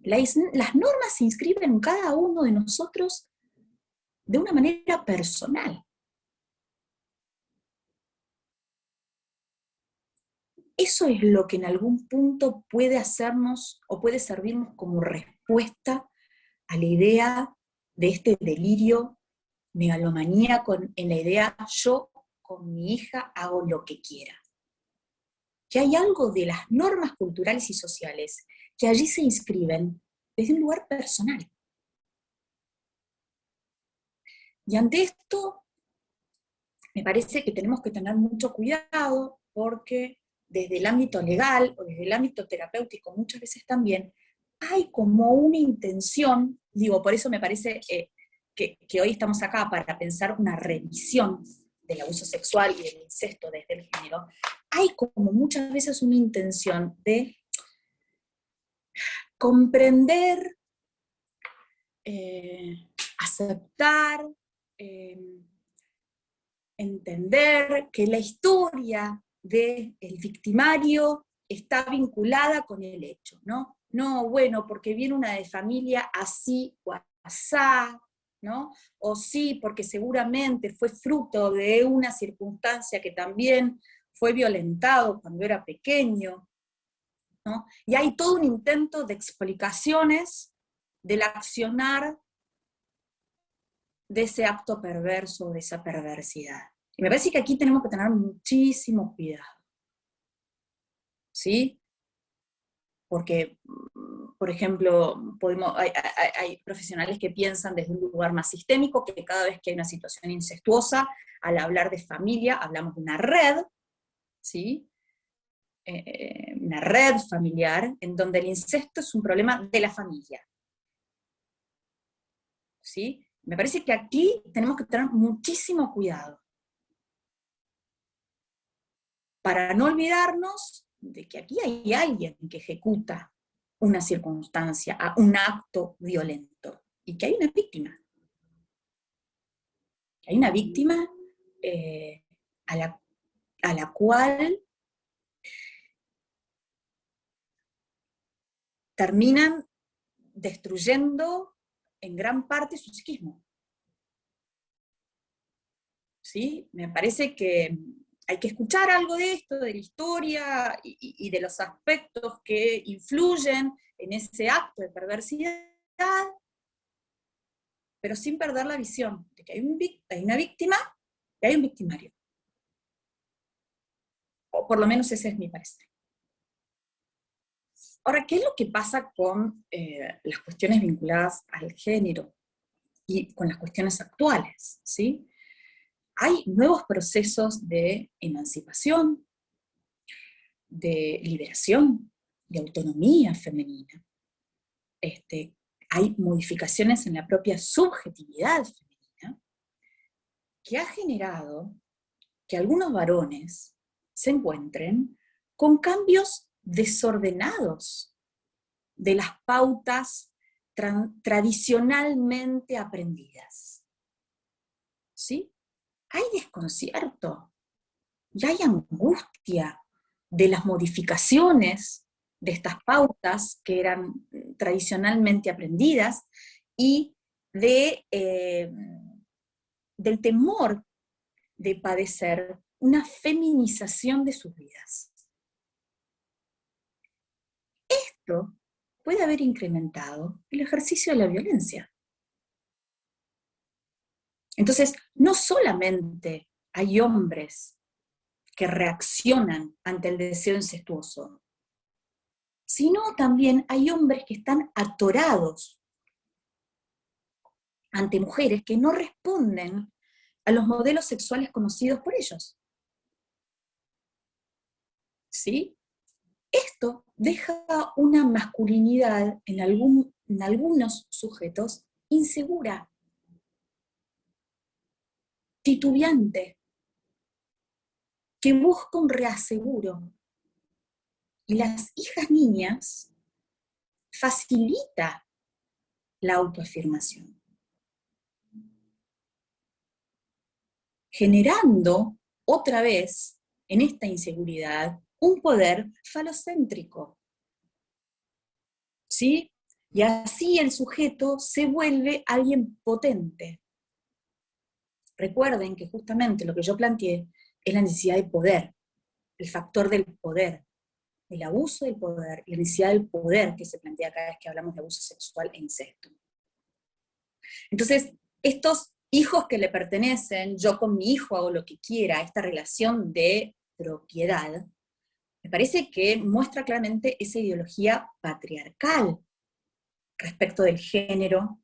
Las normas se inscriben en cada uno de nosotros de una manera personal. Eso es lo que en algún punto puede hacernos o puede servirnos como respuesta a la idea de este delirio megalomaníaco en la idea yo con mi hija hago lo que quiera. Que hay algo de las normas culturales y sociales que allí se inscriben desde un lugar personal. Y ante esto, me parece que tenemos que tener mucho cuidado, porque desde el ámbito legal o desde el ámbito terapéutico muchas veces también hay como una intención, digo, por eso me parece que hoy estamos acá para pensar una revisión del abuso sexual y del incesto desde el género, hay como muchas veces una intención de comprender, aceptar, entender que la historia del victimario está vinculada con el hecho, ¿no? No, bueno, porque viene una de familia así o asá, ¿no? O sí, porque seguramente fue fruto de una circunstancia que también fue violentado cuando era pequeño, ¿no? Y hay todo un intento de explicaciones del accionar de ese acto perverso, de esa perversidad. Y me parece que aquí tenemos que tener muchísimo cuidado, ¿sí? Porque, por ejemplo, hay profesionales que piensan desde un lugar más sistémico, que cada vez que hay una situación incestuosa, al hablar de familia, hablamos de una red, ¿sí? Una red familiar, en donde el incesto es un problema de la familia. ¿sí? Me parece que aquí tenemos que tener muchísimo cuidado para no olvidarnos de que aquí hay alguien que ejecuta una circunstancia, un acto violento, y que hay una víctima. Hay una víctima eh, a la cual terminan destruyendo en gran parte su psiquismo. ¿Sí? Me parece que hay que escuchar algo de esto, de la historia y de los aspectos que influyen en ese acto de perversidad, pero sin perder la visión de que hay una víctima y hay un victimario. O por lo menos ese es mi parecer. Ahora, ¿qué es lo que pasa con las cuestiones vinculadas al género y con las cuestiones actuales? ¿Sí? Hay nuevos procesos de emancipación, de liberación, de autonomía femenina. Hay modificaciones en la propia subjetividad femenina que ha generado que algunos varones se encuentren con cambios desordenados de las pautas tradicionalmente aprendidas. ¿Sí? Hay desconcierto y hay angustia de las modificaciones de estas pautas que eran tradicionalmente aprendidas y del temor de padecer una feminización de sus vidas. Esto puede haber incrementado el ejercicio de la violencia. Entonces, no solamente hay hombres que reaccionan ante el deseo incestuoso, sino también hay hombres que están atorados ante mujeres que no responden a los modelos sexuales conocidos por ellos. ¿Sí? Esto deja una masculinidad en algunos sujetos insegura, titubeante, que busca un reaseguro. Y las hijas niñas facilita la autoafirmación, generando otra vez en esta inseguridad un poder falocéntrico. ¿Sí? Y así el sujeto se vuelve alguien potente. Recuerden que justamente lo que yo planteé es la necesidad de poder, el factor del poder, el abuso del poder, la necesidad del poder que se plantea cada vez que hablamos de abuso sexual e incesto. Entonces, estos hijos que le pertenecen, yo con mi hijo hago lo que quiera, esta relación de propiedad, me parece que muestra claramente esa ideología patriarcal respecto del género,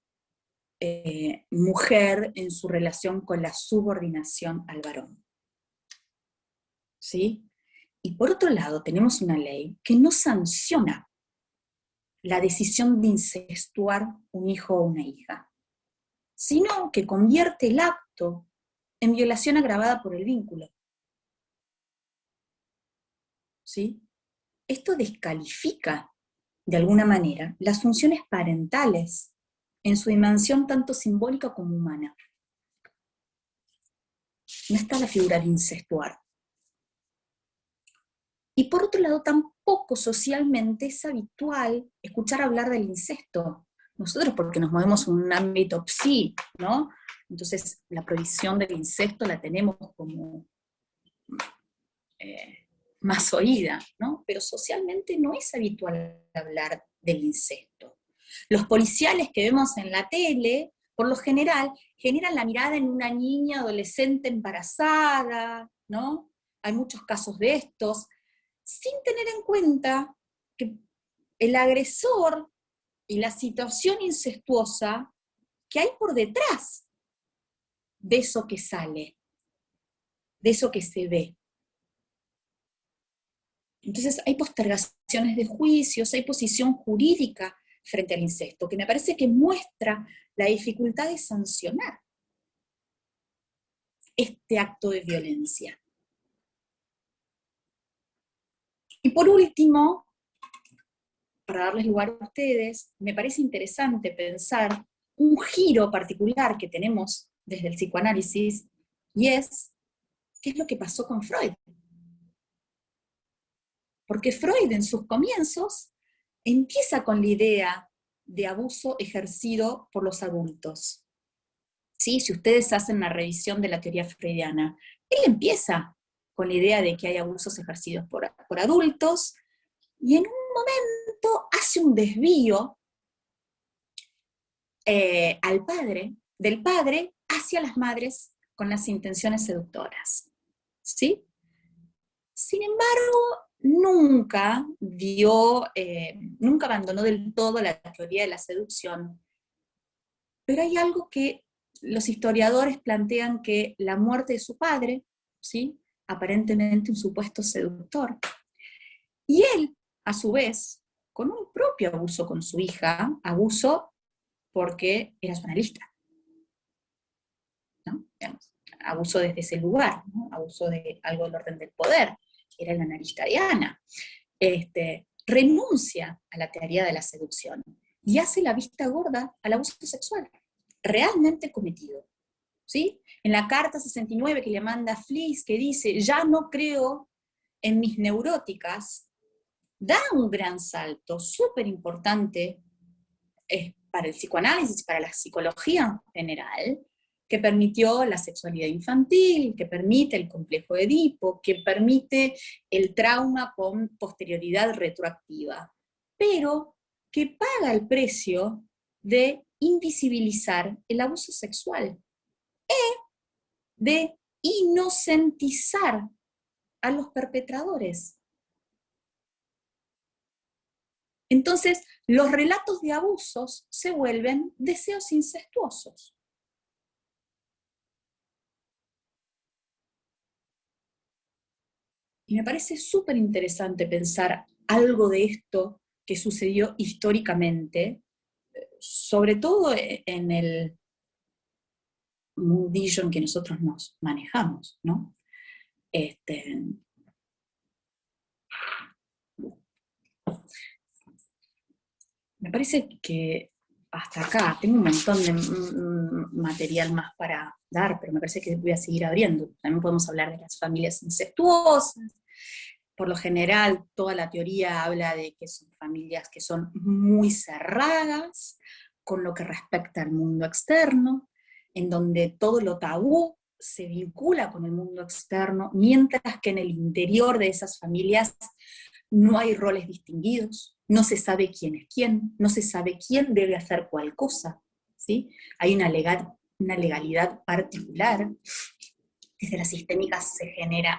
mujer en su relación con la subordinación al varón. ¿Sí? Y por otro lado, tenemos una ley que no sanciona la decisión de incestuar un hijo o una hija, sino que convierte el acto en violación agravada por el vínculo. ¿Sí? Esto descalifica, de alguna manera, las funciones parentales en su dimensión tanto simbólica como humana. No está la figura de incestuar. Y por otro lado, tampoco socialmente es habitual escuchar hablar del incesto. Nosotros porque nos movemos en un ámbito psi, ¿no? Entonces la prohibición del incesto la tenemos como más oída, ¿no? Pero socialmente no es habitual hablar del incesto. Los policiales que vemos en la tele, por lo general, generan la mirada en una niña adolescente embarazada, ¿no? Hay muchos casos de estos, sin tener en cuenta que el agresor y la situación incestuosa que hay por detrás de eso que sale, de eso que se ve. Entonces hay postergaciones de juicios, hay posición jurídica frente al incesto, que me parece que muestra la dificultad de sancionar este acto de violencia. Y por último, para darles lugar a ustedes, me parece interesante pensar un giro particular que tenemos desde el psicoanálisis, y es, ¿qué es lo que pasó con Freud? Porque Freud en sus comienzos empieza con la idea de abuso ejercido por los adultos. ¿Sí? Si ustedes hacen una revisión de la teoría freudiana, él empieza con la idea de que hay abusos ejercidos por adultos, y en un momento hace un desvío del padre hacia las madres con las intenciones seductoras. ¿Sí? Sin embargo, nunca abandonó del todo la teoría de la seducción, pero hay algo que los historiadores plantean, que la muerte de su padre, ¿sí? Aparentemente un supuesto seductor, y él, a su vez, con un propio abuso con su hija, abuso porque era su analista, ¿no? Digamos, abuso desde ese lugar, ¿no? Abuso de algo del orden del poder, era el analista de Ana. Renuncia a la teoría de la seducción y hace la vista gorda al abuso sexual, realmente cometido. ¿Sí? En la carta 69 que le manda Fliess, que dice, ya no creo en mis neuróticas, da un gran salto súper importante para el psicoanálisis, para la psicología en general, que permitió la sexualidad infantil, que permite el complejo de Edipo, que permite el trauma con posterioridad retroactiva, pero que paga el precio de invisibilizar el abuso sexual, de inocentizar a los perpetradores. Entonces, los relatos de abusos se vuelven deseos incestuosos. Y me parece súper interesante pensar algo de esto que sucedió históricamente, sobre todo en el mundillo en que nosotros nos manejamos, ¿no? Me parece que hasta acá tengo un montón de material más para dar, pero me parece que voy a seguir abriendo. También podemos hablar de las familias incestuosas. Por lo general, toda la teoría habla de que son familias que son muy cerradas con lo que respecta al mundo externo, en donde todo lo tabú se vincula con el mundo externo, mientras que en el interior de esas familias no hay roles distinguidos, no se sabe quién es quién, no se sabe quién debe hacer cuál cosa, ¿sí? Hay una legalidad particular. Desde las sistémicas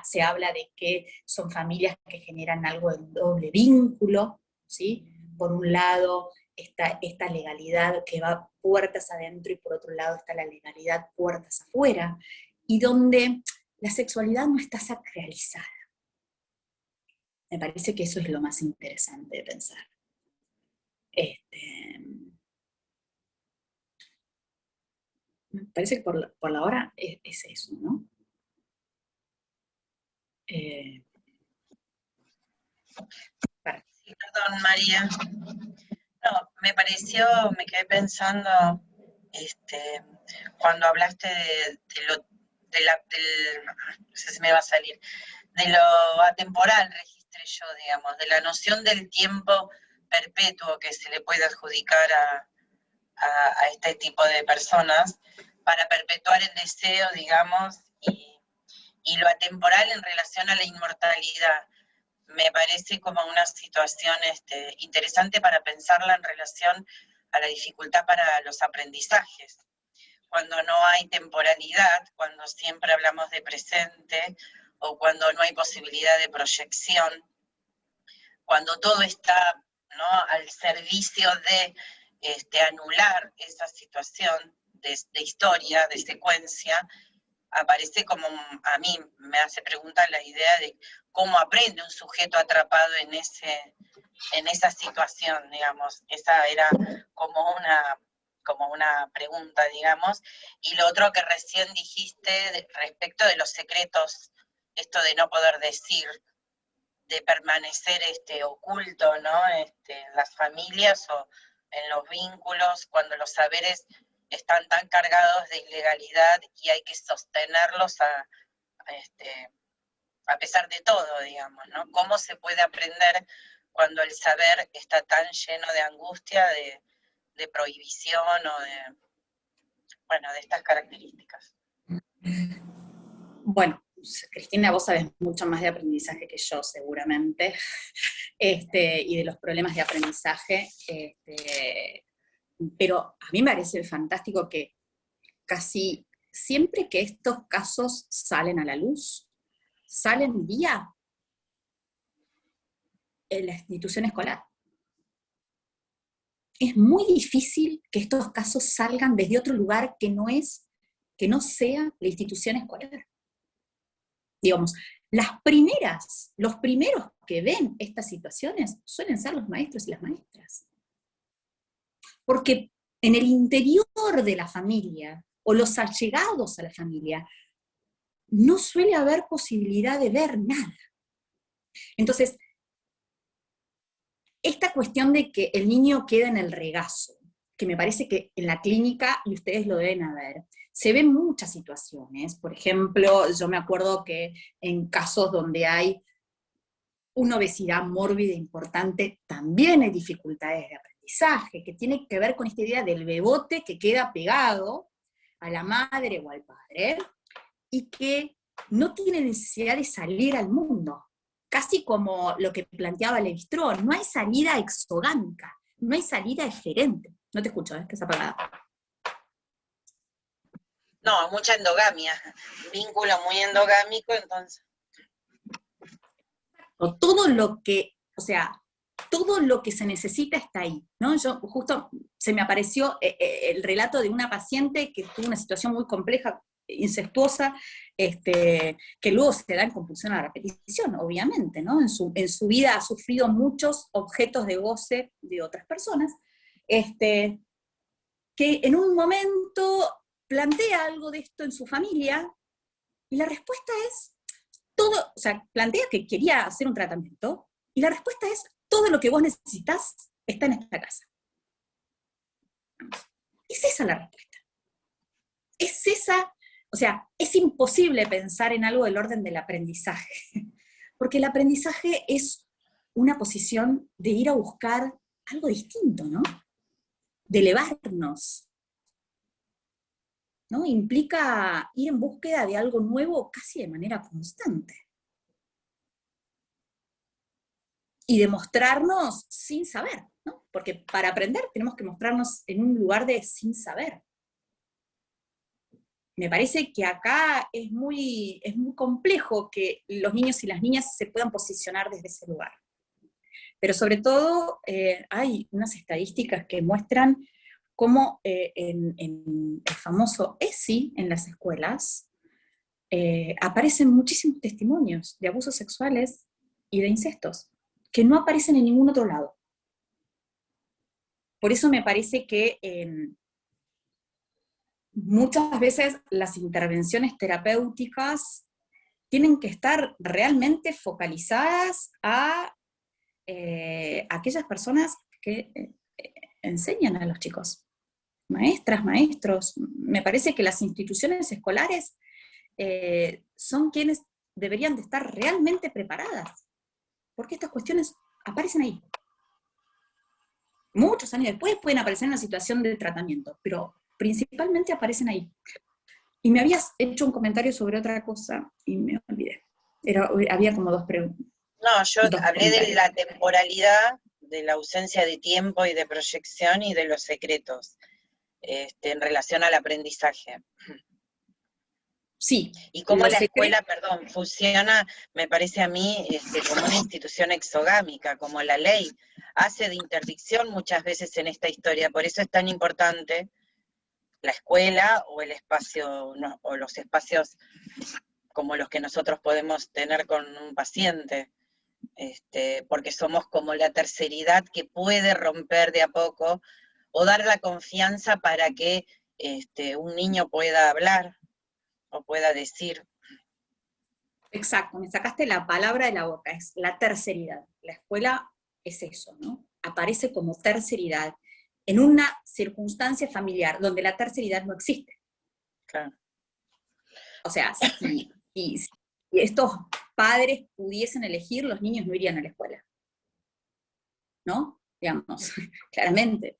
se habla de que son familias que generan algo de doble vínculo, ¿sí? Por un lado está esta legalidad que va puertas adentro y por otro lado está la legalidad puertas afuera, y donde la sexualidad no está sacralizada. Me parece que eso es lo más interesante de pensar. Me parece que por la hora es eso, ¿no? Perdón, María. No, me quedé pensando, cuando hablaste no sé si me va a salir, de lo atemporal, registré yo, digamos, de la noción del tiempo perpetuo que se le puede adjudicar a este tipo de personas para perpetuar el deseo, digamos, y lo atemporal en relación a la inmortalidad. Me parece como una situación interesante para pensarla en relación a la dificultad para los aprendizajes. Cuando no hay temporalidad, cuando siempre hablamos de presente, o cuando no hay posibilidad de proyección, cuando todo está, ¿no?, al servicio de anular esa situación de historia, de secuencia, aparece como, a mí me hace preguntar la idea de cómo aprende un sujeto atrapado en en esa situación, digamos. Esa era como una pregunta, digamos. Y lo otro que recién dijiste respecto de los secretos, esto de no poder decir, de permanecer oculto, ¿no? En las familias o en los vínculos, cuando los saberes están tan cargados de ilegalidad y hay que sostenerlos a pesar de todo, digamos, ¿no? ¿Cómo se puede aprender cuando el saber está tan lleno de angustia, de prohibición o de estas características? Bueno, Cristina, vos sabés mucho más de aprendizaje que yo, seguramente, y de los problemas de aprendizaje, pero a mí me parece fantástico que casi siempre que estos casos salen a la luz, salen vía la institución escolar. Es muy difícil que estos casos salgan desde otro lugar que no sea la institución escolar. Digamos, los primeros que ven estas situaciones suelen ser los maestros y las maestras. Porque en el interior de la familia, o los allegados a la familia, no suele haber posibilidad de ver nada. Entonces, esta cuestión de que el niño queda en el regazo, que me parece que en la clínica, y ustedes lo deben haber, se ven muchas situaciones. Por ejemplo, yo me acuerdo que en casos donde hay una obesidad mórbida importante, también hay dificultades de aprendizaje, que tiene que ver con esta idea del bebote que queda pegado a la madre o al padre, y que no tiene necesidad de salir al mundo. Casi como lo que planteaba Levi-Strauss, no hay salida exogámica, no hay salida eferente. No te escucho, que es apagada. No, mucha endogamia, vínculo muy endogámico, entonces. Todo lo que se necesita está ahí, ¿no? Yo justo se me apareció el relato de una paciente que tuvo una situación muy compleja, incestuosa, que luego se da en compulsión a la repetición, obviamente, ¿no? En su vida ha sufrido muchos objetos de goce de otras personas, que en un momento plantea algo de esto en su familia, y la respuesta es, plantea que quería hacer un tratamiento, y la respuesta es, todo lo que vos necesitas está en esta casa. Es esa la respuesta. Es esa, es imposible pensar en algo del orden del aprendizaje, porque el aprendizaje es una posición de ir a buscar algo distinto, ¿no? De elevarnos, ¿no? Implica ir en búsqueda de algo nuevo casi de manera constante. Y demostrarnos sin saber, ¿no? Porque para aprender tenemos que mostrarnos en un lugar de sin saber. Me parece que acá es muy complejo que los niños y las niñas se puedan posicionar desde ese lugar. Pero sobre todo hay unas estadísticas que muestran cómo en el famoso ESI en las escuelas aparecen muchísimos testimonios de abusos sexuales y de incestos, que no aparecen en ningún otro lado. Por eso me parece que muchas veces las intervenciones terapéuticas tienen que estar realmente focalizadas a aquellas personas que enseñan a los chicos, maestras, maestros. Me parece que las instituciones escolares son quienes deberían de estar realmente preparadas, porque estas cuestiones aparecen ahí. Muchos años después pueden aparecer en una situación de tratamiento, pero principalmente aparecen ahí. Y me habías hecho un comentario sobre otra cosa y me olvidé. Había como dos preguntas. No, yo hablé de la temporalidad, de la ausencia de tiempo y de proyección y de los secretos en relación al aprendizaje. Sí. Y cómo la escuela, funciona, me parece a mí, como una institución exogámica, como la ley hace de interdicción muchas veces en esta historia. Por eso es tan importante la escuela o el espacio, o los espacios como los que nosotros podemos tener con un paciente, porque somos como la terceridad que puede romper de a poco, o dar la confianza para que un niño pueda hablar o pueda decir. Exacto, me sacaste la palabra de la boca, es la terceridad. La escuela es eso, ¿no? Aparece como terceridad en una circunstancia familiar donde la terceridad no existe. Claro. O sea, si estos padres pudiesen elegir, los niños no irían a la escuela. ¿No? Digamos, claramente,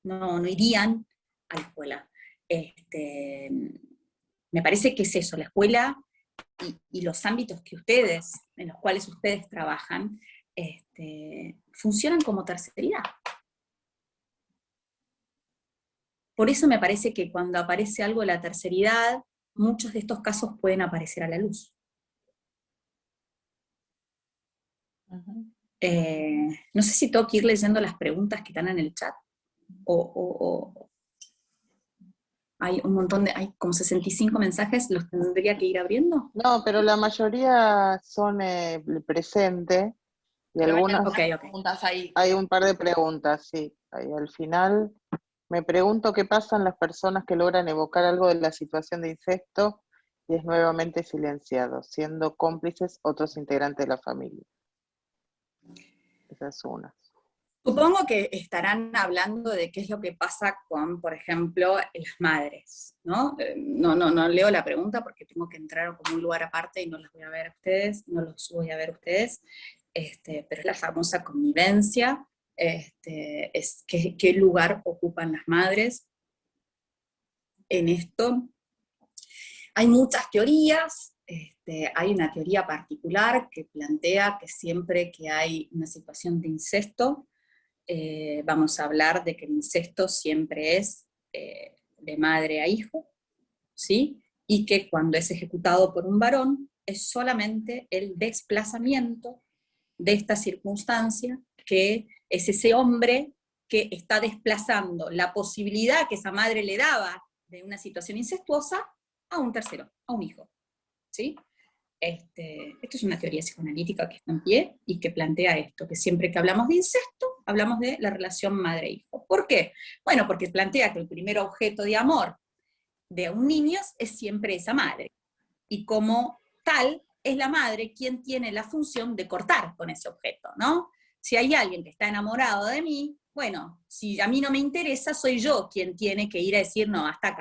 no irían a la escuela. Me parece que es eso, la escuela y los ámbitos en los cuales ustedes trabajan, funcionan como terceridad. Por eso me parece que cuando aparece algo de la terceridad, muchos de estos casos pueden aparecer a la luz. No sé si tengo que ir leyendo las preguntas que están en el chat, o hay un montón hay como 65 mensajes, ¿los tendría que ir abriendo? No, pero la mayoría son el presente, y Pero algunas, Ok. preguntas ahí. hay un par de preguntas, sí. Ahí al final, me pregunto qué pasan las personas que logran evocar algo de la situación de incesto y es nuevamente silenciado, siendo cómplices otros integrantes de la familia. Esa es una. Supongo que estarán hablando de qué es lo que pasa con, por ejemplo, las madres, ¿no? No leo la pregunta porque tengo que entrar como un lugar aparte y no las voy a ver a ustedes, no los voy a ver a ustedes, pero es la famosa convivencia, es qué lugar ocupan las madres en esto. Hay muchas teorías, hay una teoría particular que plantea que siempre que hay una situación de incesto, vamos a hablar de que el incesto siempre es de madre a hijo, ¿sí? Y que cuando es ejecutado por un varón, es solamente el desplazamiento de esta circunstancia, que es ese hombre que está desplazando la posibilidad que esa madre le daba de una situación incestuosa a un tercero, a un hijo, ¿sí? Esto es una teoría psicoanalítica que está en pie y que plantea esto, que siempre que hablamos de incesto, hablamos de la relación madre-hijo. ¿Por qué? Bueno, porque plantea que el primer objeto de amor de un niño es siempre esa madre, y como tal, es la madre quien tiene la función de cortar con ese objeto, ¿no? Si hay alguien que está enamorado de mí, bueno, si a mí no me interesa, soy yo quien tiene que ir a decir, no, hasta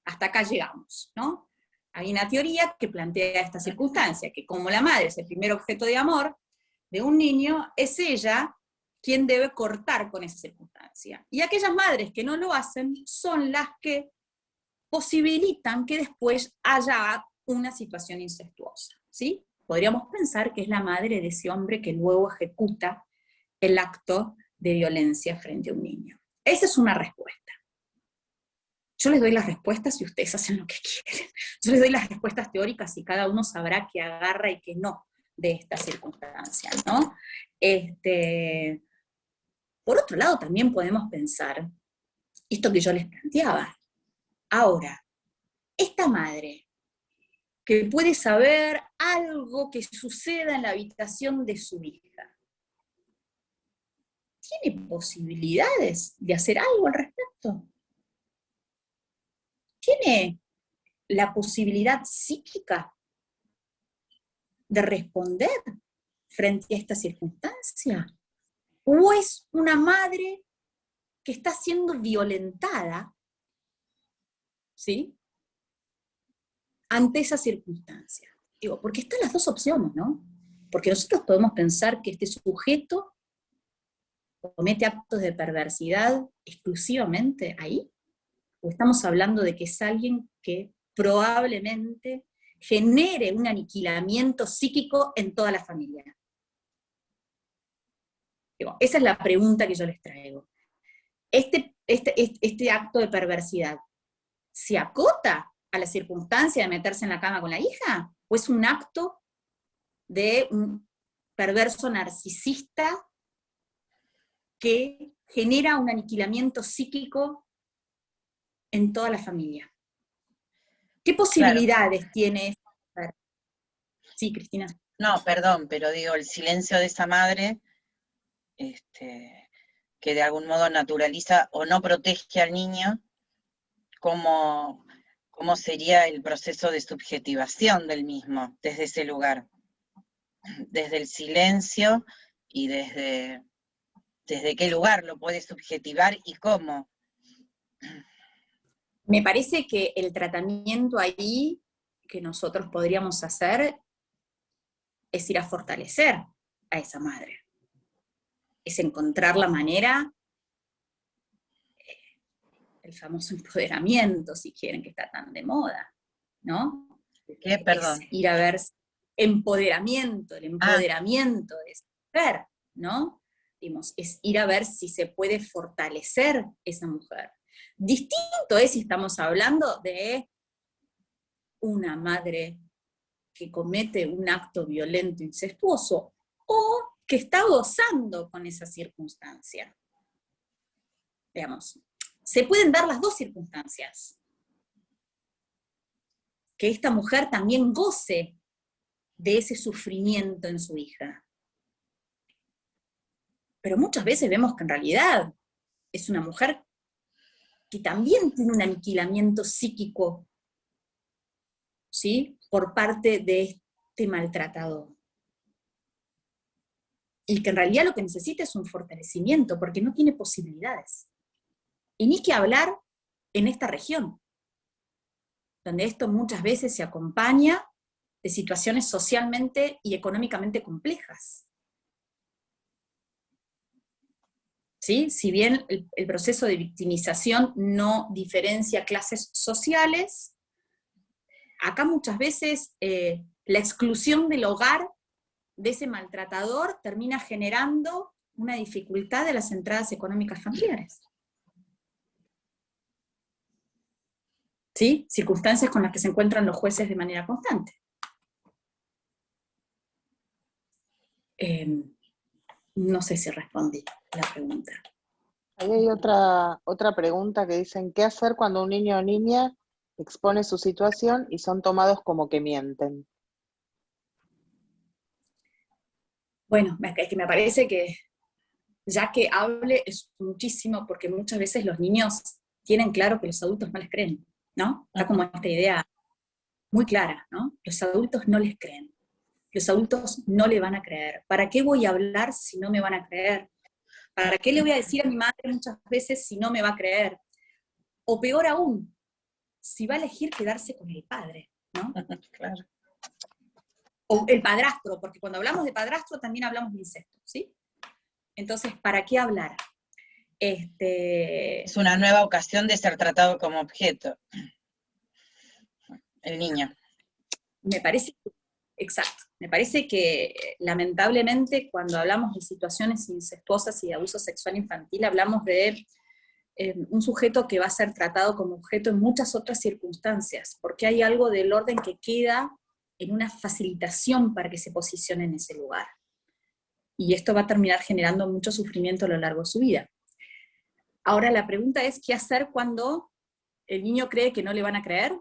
acá llegamos, ¿no? Hay una teoría que plantea esta circunstancia, que como la madre es el primer objeto de amor de un niño, es ella quien debe cortar con esa circunstancia. Y aquellas madres que no lo hacen son las que posibilitan que después haya una situación incestuosa, ¿sí? Podríamos pensar que es la madre de ese hombre que luego ejecuta el acto de violencia frente a un niño. Esa es una respuesta. Yo les doy las respuestas y ustedes hacen lo que quieren. Yo les doy las respuestas teóricas y cada uno sabrá qué agarra y qué no de esta circunstancia, ¿no? Por otro lado, también podemos pensar esto que yo les planteaba. Ahora, esta madre que puede saber algo que suceda en la habitación de su hija, ¿tiene posibilidades de hacer algo al respecto? ¿Tiene la posibilidad psíquica de responder frente a esta circunstancia? ¿O es una madre que está siendo violentada, ¿sí?, ante esa circunstancia? Digo, porque están las dos opciones, ¿no? Porque nosotros podemos pensar que este sujeto comete actos de perversidad exclusivamente ahí, o estamos hablando de que es alguien que probablemente genere un aniquilamiento psíquico en toda la familia. Digo, esa es la pregunta que yo les traigo. Este acto de perversidad, ¿se acota a la circunstancia de meterse en la cama con la hija? ¿O es un acto de un perverso narcisista que genera un aniquilamiento psíquico en toda la familia? ¿Qué posibilidades tiene esta mujer? Sí, Cristina. No, perdón, pero digo, el silencio de esa madre, que de algún modo naturaliza o no protege al niño, ¿cómo sería el proceso de subjetivación del mismo desde ese lugar? Desde el silencio y desde qué lugar lo puede subjetivar y cómo. Me parece que el tratamiento ahí que nosotros podríamos hacer es ir a fortalecer a esa madre. Es encontrar la manera, el famoso empoderamiento, si quieren, que está tan de moda, ¿no? ¿Qué? Perdón. Es ir a ver empoderamiento, el empoderamiento de esa mujer, ¿no? Digamos, es ir a ver si se puede fortalecer esa mujer. Distinto es si estamos hablando de una madre que comete un acto violento, incestuoso, o que está gozando con esa circunstancia. Digamos, se pueden dar las dos circunstancias. Que esta mujer también goce de ese sufrimiento en su hija. Pero muchas veces vemos que en realidad es una mujer que también tiene un aniquilamiento psíquico, ¿sí?, por parte de este maltratador. Y que en realidad lo que necesita es un fortalecimiento, porque no tiene posibilidades. Y ni que hablar en esta región, donde esto muchas veces se acompaña de situaciones socialmente y económicamente complejas. ¿Sí? Si bien el proceso de victimización no diferencia clases sociales, acá muchas veces la exclusión del hogar de ese maltratador termina generando una dificultad de las entradas económicas familiares. ¿Sí? Circunstancias con las que se encuentran los jueces de manera constante. No sé si respondí la pregunta. Ahí hay otra pregunta que dicen, ¿qué hacer cuando un niño o niña expone su situación y son tomados como que mienten? Bueno, es que me parece que ya que hable es muchísimo, porque muchas veces los niños tienen claro que los adultos no les creen, ¿no? Está como esta idea muy clara, ¿no? Los adultos no les creen. Los adultos no le van a creer. ¿Para qué voy a hablar si no me van a creer? ¿Para qué le voy a decir a mi madre muchas veces si no me va a creer? O peor aún, si va a elegir quedarse con el padre, ¿no? Claro. O el padrastro, porque cuando hablamos de padrastro también hablamos de incesto, ¿sí? Entonces, ¿para qué hablar? Es una nueva ocasión de ser tratado como objeto. El niño. Me parece, exacto, me parece que lamentablemente cuando hablamos de situaciones incestuosas y de abuso sexual infantil, hablamos de un sujeto que va a ser tratado como objeto en muchas otras circunstancias, porque hay algo del orden que queda en una facilitación para que se posicione en ese lugar. Y esto va a terminar generando mucho sufrimiento a lo largo de su vida. Ahora la pregunta es, ¿qué hacer cuando el niño cree que no le van a creer?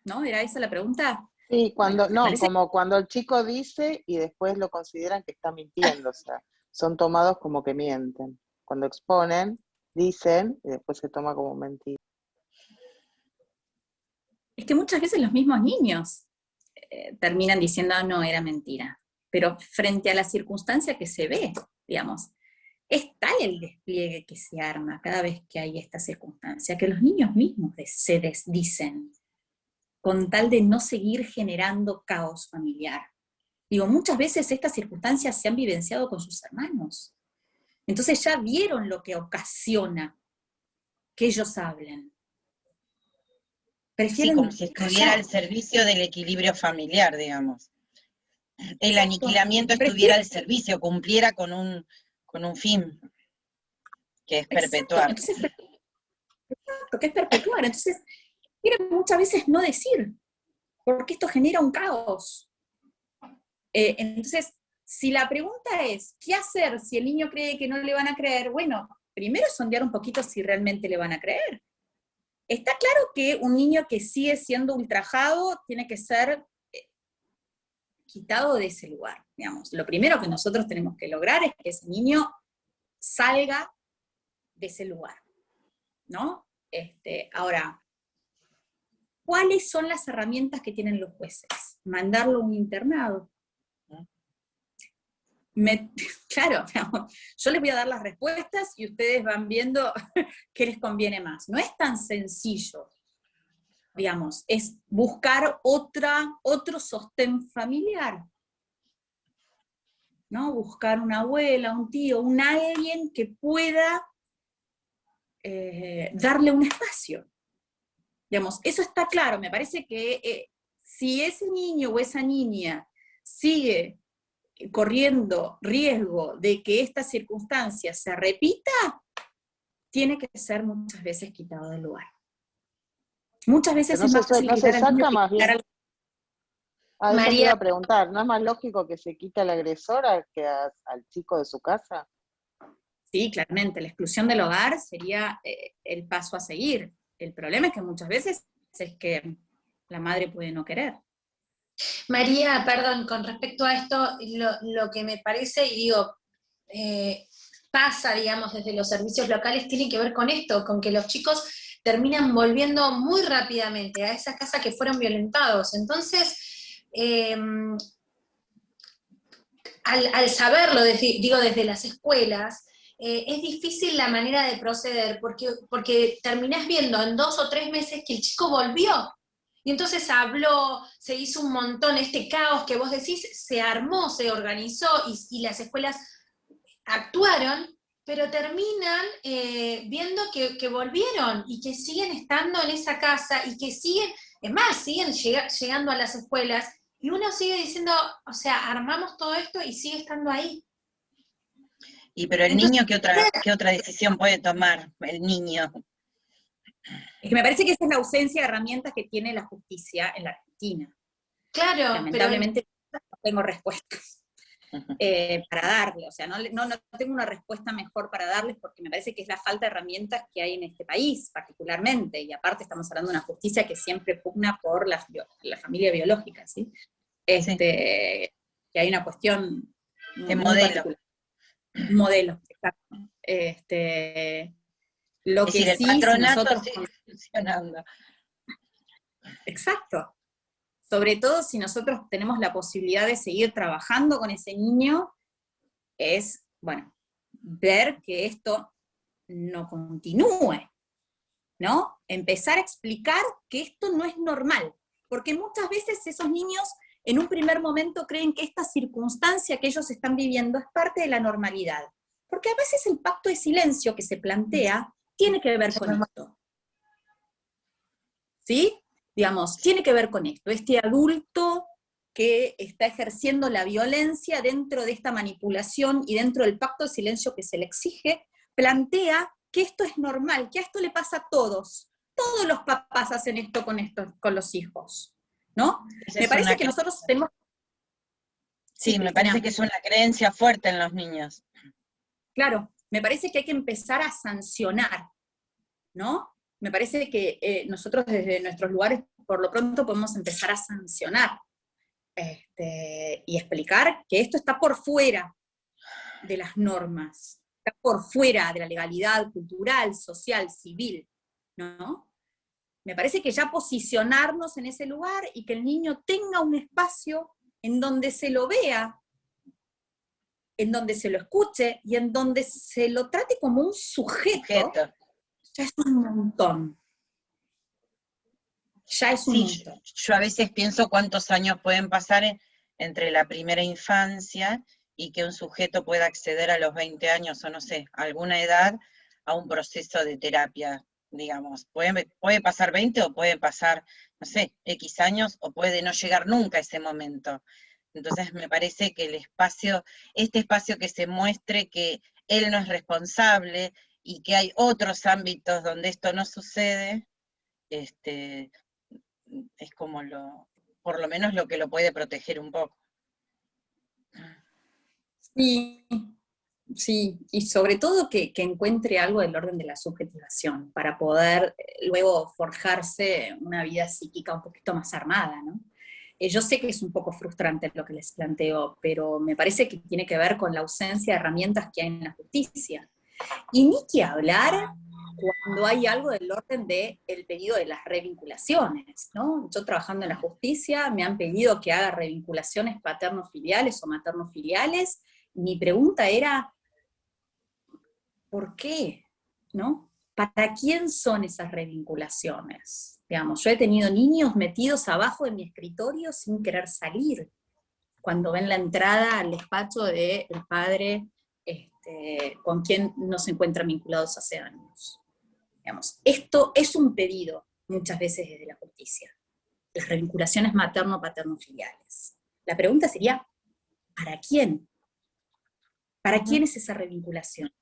¿No? ¿Era esa la pregunta? Sí, Bueno, como cuando el chico dice y después lo consideran que está mintiendo, o sea, son tomados como que mienten. Cuando exponen, dicen y después se toma como mentira. Es que muchas veces los mismos niños terminan diciendo, no, era mentira. Pero frente a la circunstancia que se ve, digamos, es tal el despliegue que se arma cada vez que hay esta circunstancia, que los niños mismos se desdicen, con tal de no seguir generando caos familiar. Digo, muchas veces estas circunstancias se han vivenciado con sus hermanos. Entonces ya vieron lo que ocasiona que ellos hablen. Prefieren Sí, como si estuviera al servicio del equilibrio familiar, digamos. El aniquilamiento estuviera al servicio, cumpliera con un fin, que es perpetuar. Entonces, que es perpetuar. Entonces, quieren muchas veces no decir, porque esto genera un caos. Entonces, si la pregunta es, ¿qué hacer si el niño cree que no le van a creer? Bueno, primero sondear un poquito si realmente le van a creer. Está claro que un niño que sigue siendo ultrajado tiene que ser quitado de ese lugar, digamos. Lo primero que nosotros tenemos que lograr es que ese niño salga de ese lugar, ¿no? Ahora, ¿cuáles son las herramientas que tienen los jueces? Mandarlo a un internado. Claro, yo les voy a dar las respuestas y ustedes van viendo qué les conviene más. No es tan sencillo, digamos, es buscar otro sostén familiar, ¿no? Buscar una abuela, un tío, alguien que pueda darle un espacio. Digamos, eso está claro, me parece que si ese niño o esa niña sigue corriendo riesgo de que esta circunstancia se repita, tiene que ser muchas veces quitado del lugar. Muchas veces no es más fácil no se quitar al niño saca que más quitar bien. Eso te iba María, a preguntar, ¿no es más lógico que se quite al agresor que al chico de su casa? Sí, claramente, la exclusión del hogar sería el paso a seguir. El problema es que muchas veces es que la madre puede no querer. María, perdón, con respecto a esto, lo que me parece, y digo, pasa, digamos, desde los servicios locales, tiene que ver con esto, con que los chicos terminan volviendo muy rápidamente a esa casa que fueron violentados. Entonces, al saberlo, digo, desde las escuelas, es difícil la manera de proceder, porque terminás viendo en 2 o 3 meses que el chico volvió. Y entonces habló, se hizo un montón, este caos que vos decís, se armó, se organizó, y las escuelas actuaron, pero terminan viendo que volvieron, y que siguen estando en esa casa, y que siguen, es más, siguen llegando a las escuelas, y uno sigue diciendo, o sea, armamos todo esto y sigue estando ahí. Y pero el Entonces, niño, ¿qué otra decisión puede tomar el niño? Es que me parece que esa es la ausencia de herramientas que tiene la justicia en la Argentina. claro, Lamentablemente no tengo respuestas para darle, o sea, no tengo una respuesta mejor para darles, porque me parece que es la falta de herramientas que hay en este país, particularmente, y aparte estamos hablando de una justicia que siempre pugna por la familia biológica, ¿sí? Sí. Que hay una cuestión De muy modelo. particular. Modelo, exacto. Lo Es que decir, el sí, si patronato nosotros... sigue funcionando. Exacto. Sobre todo si nosotros tenemos la posibilidad de seguir trabajando con ese niño, es, bueno, ver que esto no continúe, ¿no? Empezar a explicar que esto no es normal, porque muchas veces esos niños en un primer momento creen que esta circunstancia que ellos están viviendo es parte de la normalidad, porque a veces el pacto de silencio que se plantea tiene que ver con esto, ¿sí? Digamos, tiene que ver con esto, este adulto que está ejerciendo la violencia dentro de esta manipulación y dentro del pacto de silencio que se le exige, plantea que esto es normal, que a esto le pasa a todos. Todos los papás hacen esto con los hijos, ¿no? Me parece que nosotros tenemos... Sí, me parece que es una creencia fuerte en los niños. Claro, me parece que hay que empezar a sancionar, ¿no? Me parece que nosotros desde nuestros lugares, por lo pronto, podemos empezar a sancionar y explicar que esto está por fuera de las normas, está por fuera de la legalidad cultural, social, civil, ¿no? Me parece que ya posicionarnos en ese lugar y que el niño tenga un espacio en donde se lo vea, en donde se lo escuche y en donde se lo trate como un sujeto. Ya es un montón. Ya es un montón. Yo a veces pienso cuántos años pueden pasar entre la primera infancia y que un sujeto pueda acceder a los 20 años o no sé, alguna edad, a un proceso de terapia, digamos. Puede pasar 20 o puede pasar, no sé, X años, o puede no llegar nunca a ese momento. Entonces me parece que este espacio que se muestre que él no es responsable y que hay otros ámbitos donde esto no sucede, es como por lo menos lo que lo puede proteger un poco. Sí, Sí, y sobre todo que encuentre algo del orden de la subjetivación, para poder luego forjarse una vida psíquica un poquito más armada, ¿no? Yo sé que es un poco frustrante lo que les planteo, pero me parece que tiene que ver con la ausencia de herramientas que hay en la justicia. Y ni que hablar cuando hay algo del orden del pedido de las revinculaciones, ¿no? Yo trabajando en la justicia me han pedido que haga revinculaciones paterno-filiales o materno-filiales. Mi pregunta era, ¿por qué? ¿No? ¿Para quién son esas revinculaciones? Digamos, yo he tenido niños metidos abajo de mi escritorio sin querer salir, cuando ven la entrada al despacho del padre con quien no se encuentran vinculados hace años. Digamos, esto es un pedido muchas veces desde la justicia, las revinculaciones materno-paterno-filiales. La pregunta sería, ¿para quién? ¿Para quién es esa revinculación?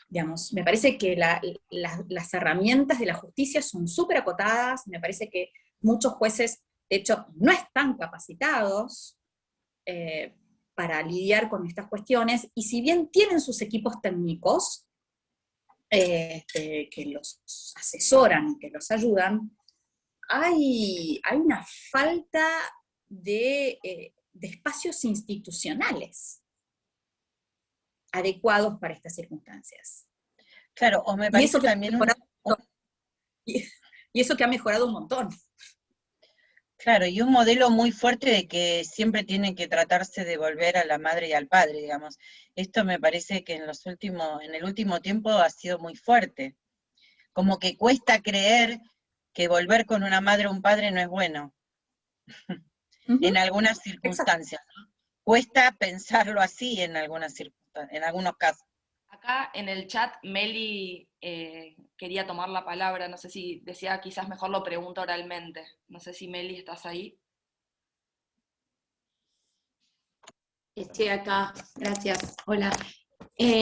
Digamos, me parece que las herramientas de la justicia son súper acotadas, me parece que muchos jueces, de hecho, no están capacitados para lidiar con estas cuestiones, y si bien tienen sus equipos técnicos que los asesoran, que los ayudan, hay una falta de espacios institucionales adecuados para estas circunstancias. Claro, o me parece también y eso que ha mejorado un montón. Claro, y un modelo muy fuerte de que siempre tiene que tratarse de volver a la madre y al padre, digamos. Esto me parece que en el último tiempo ha sido muy fuerte. Como que cuesta creer que volver con una madre o un padre no es bueno. En algunas circunstancias, ¿no? Cuesta pensarlo así en algunas circunstancias, en algunos casos. Acá en el chat Meli quería tomar la palabra, no sé si decía quizás mejor lo pregunto oralmente. No sé si Meli estás ahí. Estoy acá, gracias, hola.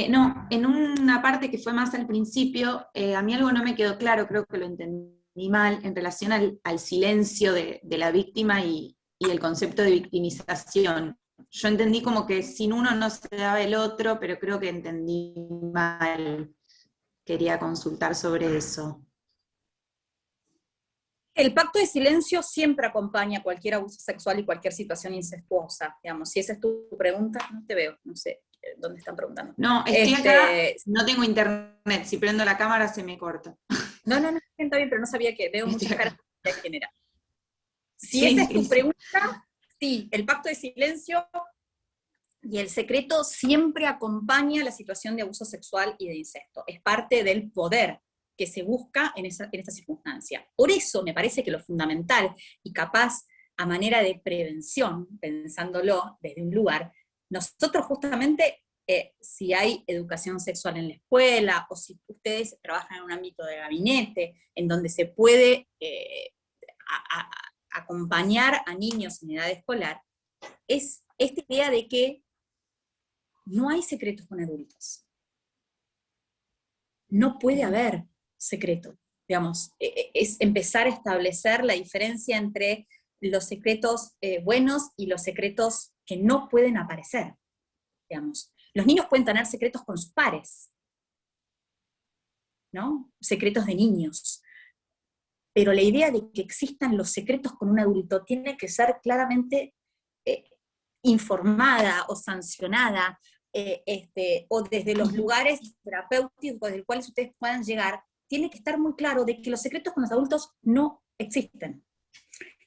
No, en una parte que fue más al principio, a mí algo no me quedó claro, creo que lo entendí mal, en relación al silencio de la víctima y el concepto de victimización. Yo entendí como que sin uno no se daba el otro, pero creo que entendí mal. Quería consultar sobre eso. El pacto de silencio siempre acompaña cualquier abuso sexual y cualquier situación incestuosa, digamos. Si esa es tu pregunta, no te veo, no sé dónde están preguntando. No, estoy acá, no tengo internet, si prendo la cámara se me corta. No, está bien, pero no sabía que veo muchas caras de quién era. Si Sí, esa es tu pregunta, sí, el pacto de silencio y el secreto siempre acompaña la situación de abuso sexual y de incesto. Es parte del poder que se busca en esta circunstancia. Por eso me parece que lo fundamental, y capaz a manera de prevención, pensándolo desde un lugar, nosotros justamente, si hay educación sexual en la escuela, o si ustedes trabajan en un ámbito de gabinete, en donde se puede acompañar a niños en edad escolar, es esta idea de que no hay secretos con adultos. No puede haber secreto, digamos, es empezar a establecer la diferencia entre los secretos buenos y los secretos que no pueden aparecer, digamos. Los niños pueden tener secretos con sus pares, ¿no? Secretos de niños. Pero la idea de que existan los secretos con un adulto tiene que ser claramente informada o sancionada, o desde los lugares terapéuticos del cuales ustedes puedan llegar, tiene que estar muy claro de que los secretos con los adultos no existen.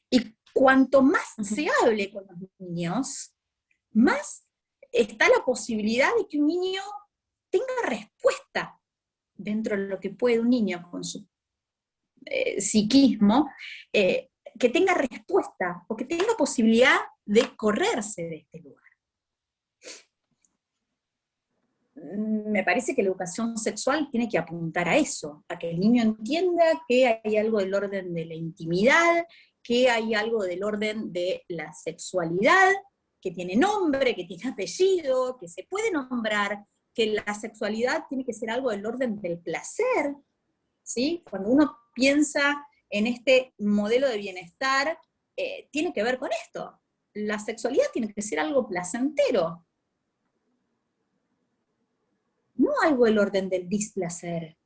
Y cuanto más se hable con los niños, más está la posibilidad de que un niño tenga respuesta dentro de lo que puede un niño con su psiquismo, que tenga respuesta, o que tenga posibilidad de correrse de este lugar. Me parece que la educación sexual tiene que apuntar a eso, a que el niño entienda que hay algo del orden de la intimidad, que hay algo del orden de la sexualidad, que tiene nombre, que tiene apellido, que se puede nombrar, que la sexualidad tiene que ser algo del orden del placer, ¿sí? Cuando uno piensa en este modelo de bienestar, tiene que ver con esto. la sexualidad tiene que ser algo placentero, no algo del orden del displacer.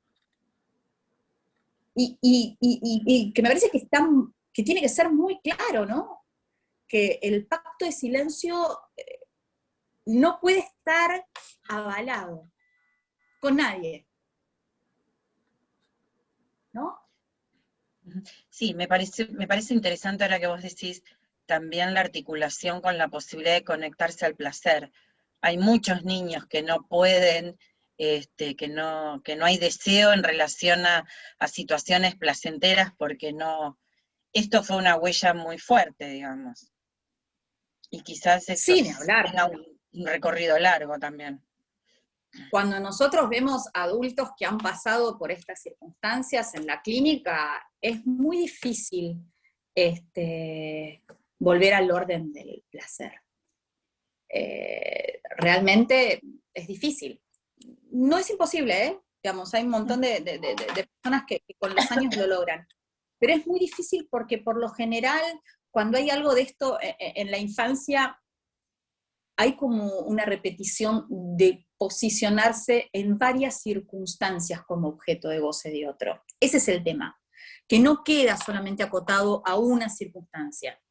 Y que me parece que tiene que ser muy claro, ¿no? Que el pacto de silencio no puede estar avalado con nadie, ¿no? Sí, me parece interesante ahora que vos decís también la articulación con la posibilidad de conectarse al placer. Hay muchos niños que no pueden, que no hay deseo en relación a situaciones placenteras porque no, esto fue una huella muy fuerte, digamos. Y quizás eso Sin hablar. tenga un recorrido largo también. Cuando nosotros vemos adultos que han pasado por estas circunstancias en la clínica, es muy difícil volver al orden del placer. Realmente es difícil. No es imposible, ¿eh? Digamos, hay un montón de personas que con los años lo logran. Pero es muy difícil porque por lo general, cuando hay algo de esto en la infancia, hay como una repetición de posicionarse en varias circunstancias como objeto de goce de otro. Ese es el tema, que no queda solamente acotado a una circunstancia,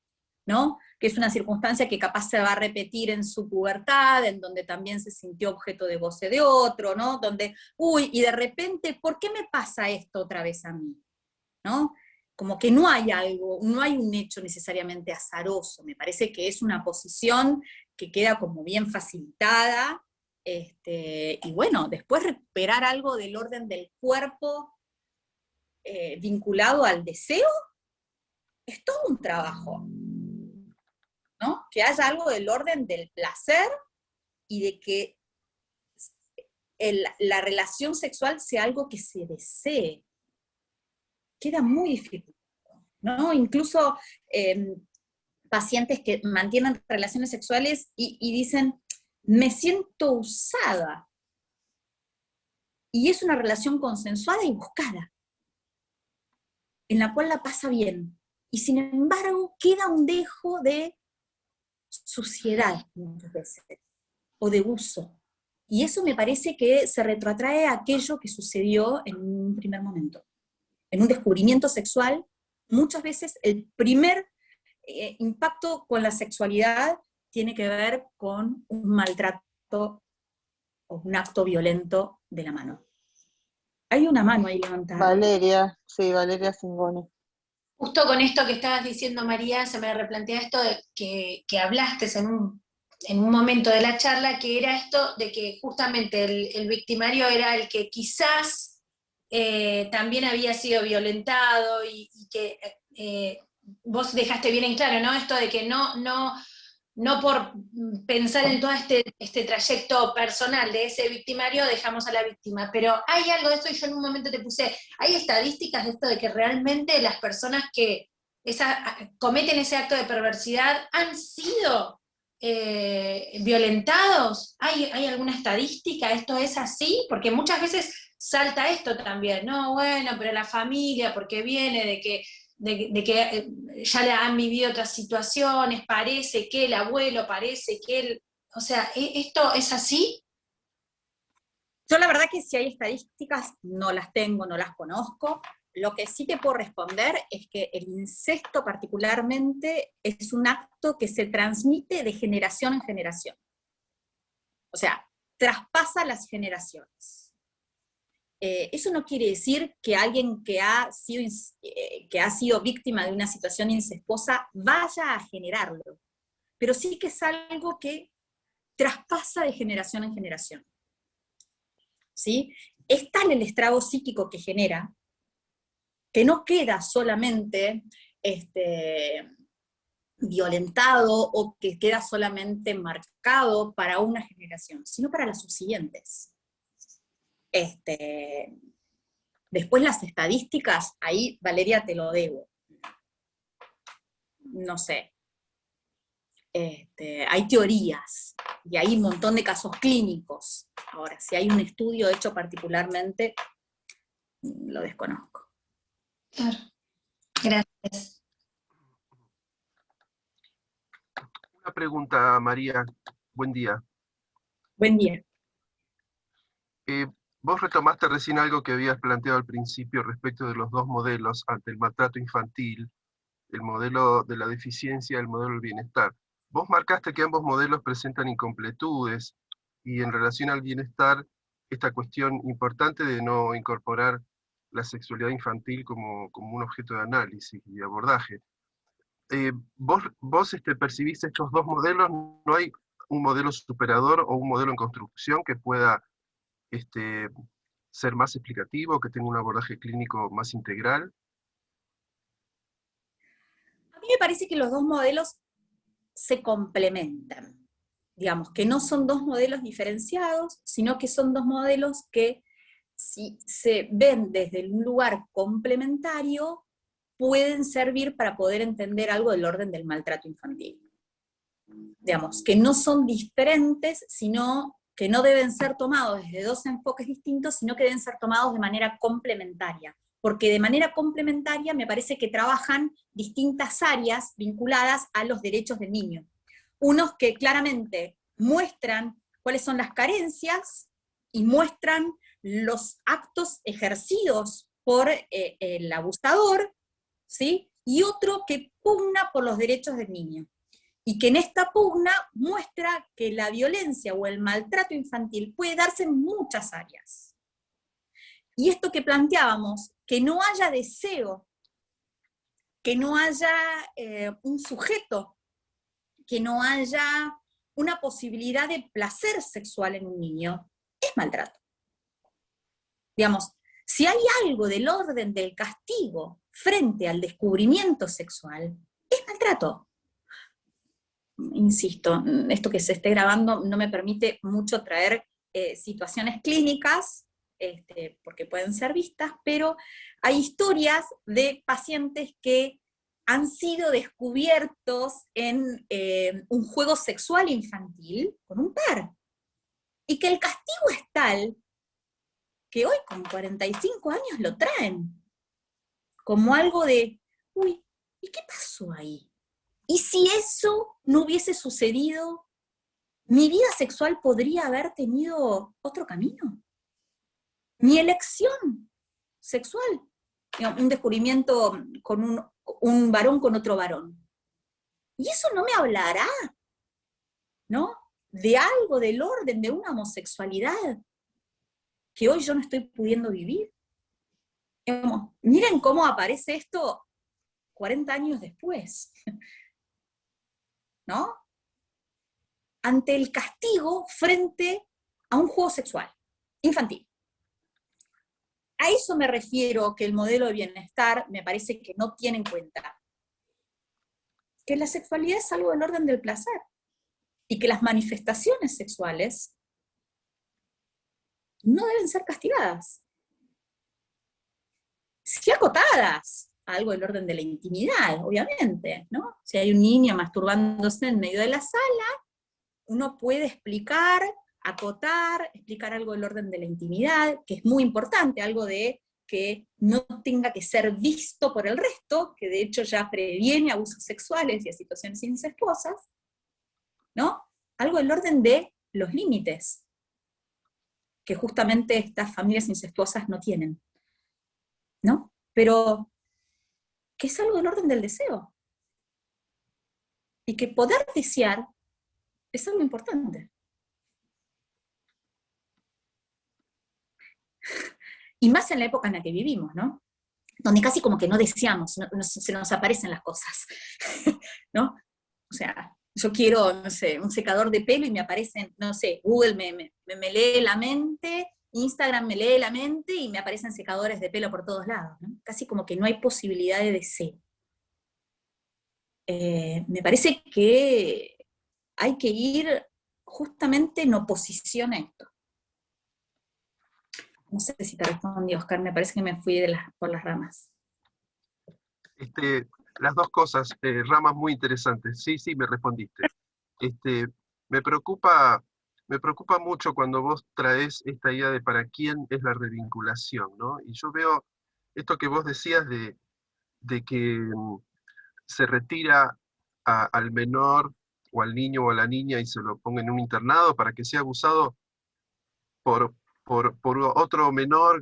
¿no? Que es una circunstancia que capaz se va a repetir en su pubertad, en donde también se sintió objeto de goce de otro, ¿no? Donde, uy, y de repente, ¿por qué me pasa esto otra vez a mí? ¿No? Como que no hay algo, no hay un hecho necesariamente azaroso, me parece que es una posición que queda como bien facilitada, y bueno, después recuperar algo del orden del cuerpo vinculado al deseo, es todo un trabajo, ¿no? Que haya algo del orden del placer y de que la relación sexual sea algo que se desee. Queda muy difícil, ¿no? Incluso pacientes que mantienen relaciones sexuales y dicen, me siento usada. Y es una relación consensuada y buscada, en la cual la pasa bien. Y sin embargo, queda un dejo de suciedad muchas veces, o de uso. Y eso me parece que se retrotrae a aquello que sucedió en un primer momento. En un descubrimiento sexual, muchas veces el primer impacto con la sexualidad tiene que ver con un maltrato o un acto violento de la mano. Hay una mano ahí levantada. Valeria, sí, Valeria Singoni. Justo con esto que estabas diciendo, María, se me replantea esto de que hablaste en un momento de la charla, que era esto de que justamente el victimario era el que quizás también había sido violentado y que vos dejaste bien en claro, ¿no? Esto de que no por pensar en todo este trayecto personal de ese victimario dejamos a la víctima, pero hay algo de esto, y yo en un momento te puse, hay estadísticas de esto de que realmente las personas que cometen ese acto de perversidad han sido violentados. ¿Hay alguna estadística? ¿Esto es así? Porque muchas veces salta esto también, no, bueno, pero la familia, porque viene de que ya le han vivido otras situaciones, parece que el abuelo, parece que él, o sea, ¿esto es así? Yo la verdad que si hay estadísticas, no las tengo, no las conozco. Lo que sí te puedo responder es que el incesto particularmente es un acto que se transmite de generación en generación. O sea, traspasa las generaciones. Eso no quiere decir que alguien que ha sido víctima de una situación incestuosa vaya a generarlo, pero sí que es algo que traspasa de generación en generación. ¿Sí? Es tal el estrago psíquico que genera, que no queda solamente violentado o que queda solamente marcado para una generación, sino para las subsiguientes. Después las estadísticas, ahí Valeria te lo debo. No sé. Hay teorías, y hay un montón de casos clínicos. Ahora, si hay un estudio hecho particularmente, lo desconozco. Claro. Gracias. pregunta, María. Buen día. Buen día. Vos retomaste recién algo que habías planteado al principio respecto de los dos modelos ante el maltrato infantil, el modelo de la deficiencia y el modelo del bienestar. Vos marcaste que ambos modelos presentan incompletudes, y en relación al bienestar, esta cuestión importante de no incorporar la sexualidad infantil como un objeto de análisis y de abordaje. ¿Vos percibís estos dos modelos? ¿No hay un modelo superador o un modelo en construcción que pueda ser más explicativo, que tenga un abordaje clínico más integral? A mí me parece que los dos modelos se complementan. Digamos, que no son dos modelos diferenciados, sino que son dos modelos que, si se ven desde un lugar complementario, pueden servir para poder entender algo del orden del maltrato infantil. Digamos, que no son diferentes, sino que no deben ser tomados desde dos enfoques distintos, sino que deben ser tomados de manera complementaria. Porque de manera complementaria me parece que trabajan distintas áreas vinculadas a los derechos del niño. Unos que claramente muestran cuáles son las carencias y muestran los actos ejercidos por el abusador, ¿sí? Y otro que pugna por los derechos del niño. Y que en esta pugna muestra que la violencia o el maltrato infantil puede darse en muchas áreas. Y esto que planteábamos, que no haya deseo, que no haya un sujeto, que no haya una posibilidad de placer sexual en un niño, es maltrato. Digamos, si hay algo del orden del castigo frente al descubrimiento sexual, es maltrato. Insisto, esto que se esté grabando no me permite mucho traer situaciones clínicas, porque pueden ser vistas, pero hay historias de pacientes que han sido descubiertos en un juego sexual infantil con un par. Y que el castigo es tal que hoy con 45 años lo traen como algo de, uy, ¿y qué pasó ahí? ¿Y si eso no hubiese sucedido, mi vida sexual podría haber tenido otro camino? Mi elección sexual, un descubrimiento con un varón con otro varón. Y eso no me hablará, ¿no? De algo del orden de una homosexualidad que hoy yo no estoy pudiendo vivir. Digamos, miren cómo aparece esto 40 años después, ¿no? Ante el castigo frente a un juego sexual infantil. A eso me refiero, que el modelo de bienestar me parece que no tiene en cuenta que la sexualidad es algo del orden del placer, y que las manifestaciones sexuales no deben ser castigadas. Sí acotadas a algo del orden de la intimidad, obviamente, ¿no? Si hay un niño masturbándose en medio de la sala, uno puede explicar, acotar, explicar algo del orden de la intimidad, que es muy importante, algo de que no tenga que ser visto por el resto, que de hecho ya previene abusos sexuales y a situaciones incestuosas, ¿no? Algo del orden de los límites, que justamente estas familias incestuosas no tienen, ¿no? Pero que es algo del orden del deseo. Y que poder desear es algo importante. Y más en la época en la que vivimos, ¿no? Donde casi como que no deseamos, se nos aparecen las cosas, ¿no? O sea, yo quiero, no sé, un secador de pelo y me aparecen, no sé, Google me lee la mente, Instagram me lee la mente y me aparecen secadores de pelo por todos lados, ¿no? Casi como que no hay posibilidad de deseo. Me parece que hay que ir justamente en oposición a esto. No sé si te respondí, Oscar, me parece que me fui por las ramas. Las dos cosas, ramas muy interesantes. Sí, me respondiste. Me preocupa mucho cuando vos traes esta idea de para quién es la revinculación, ¿no? Y yo veo esto que vos decías de que se retira al menor o al niño o a la niña y se lo ponga en un internado para que sea abusado por otro menor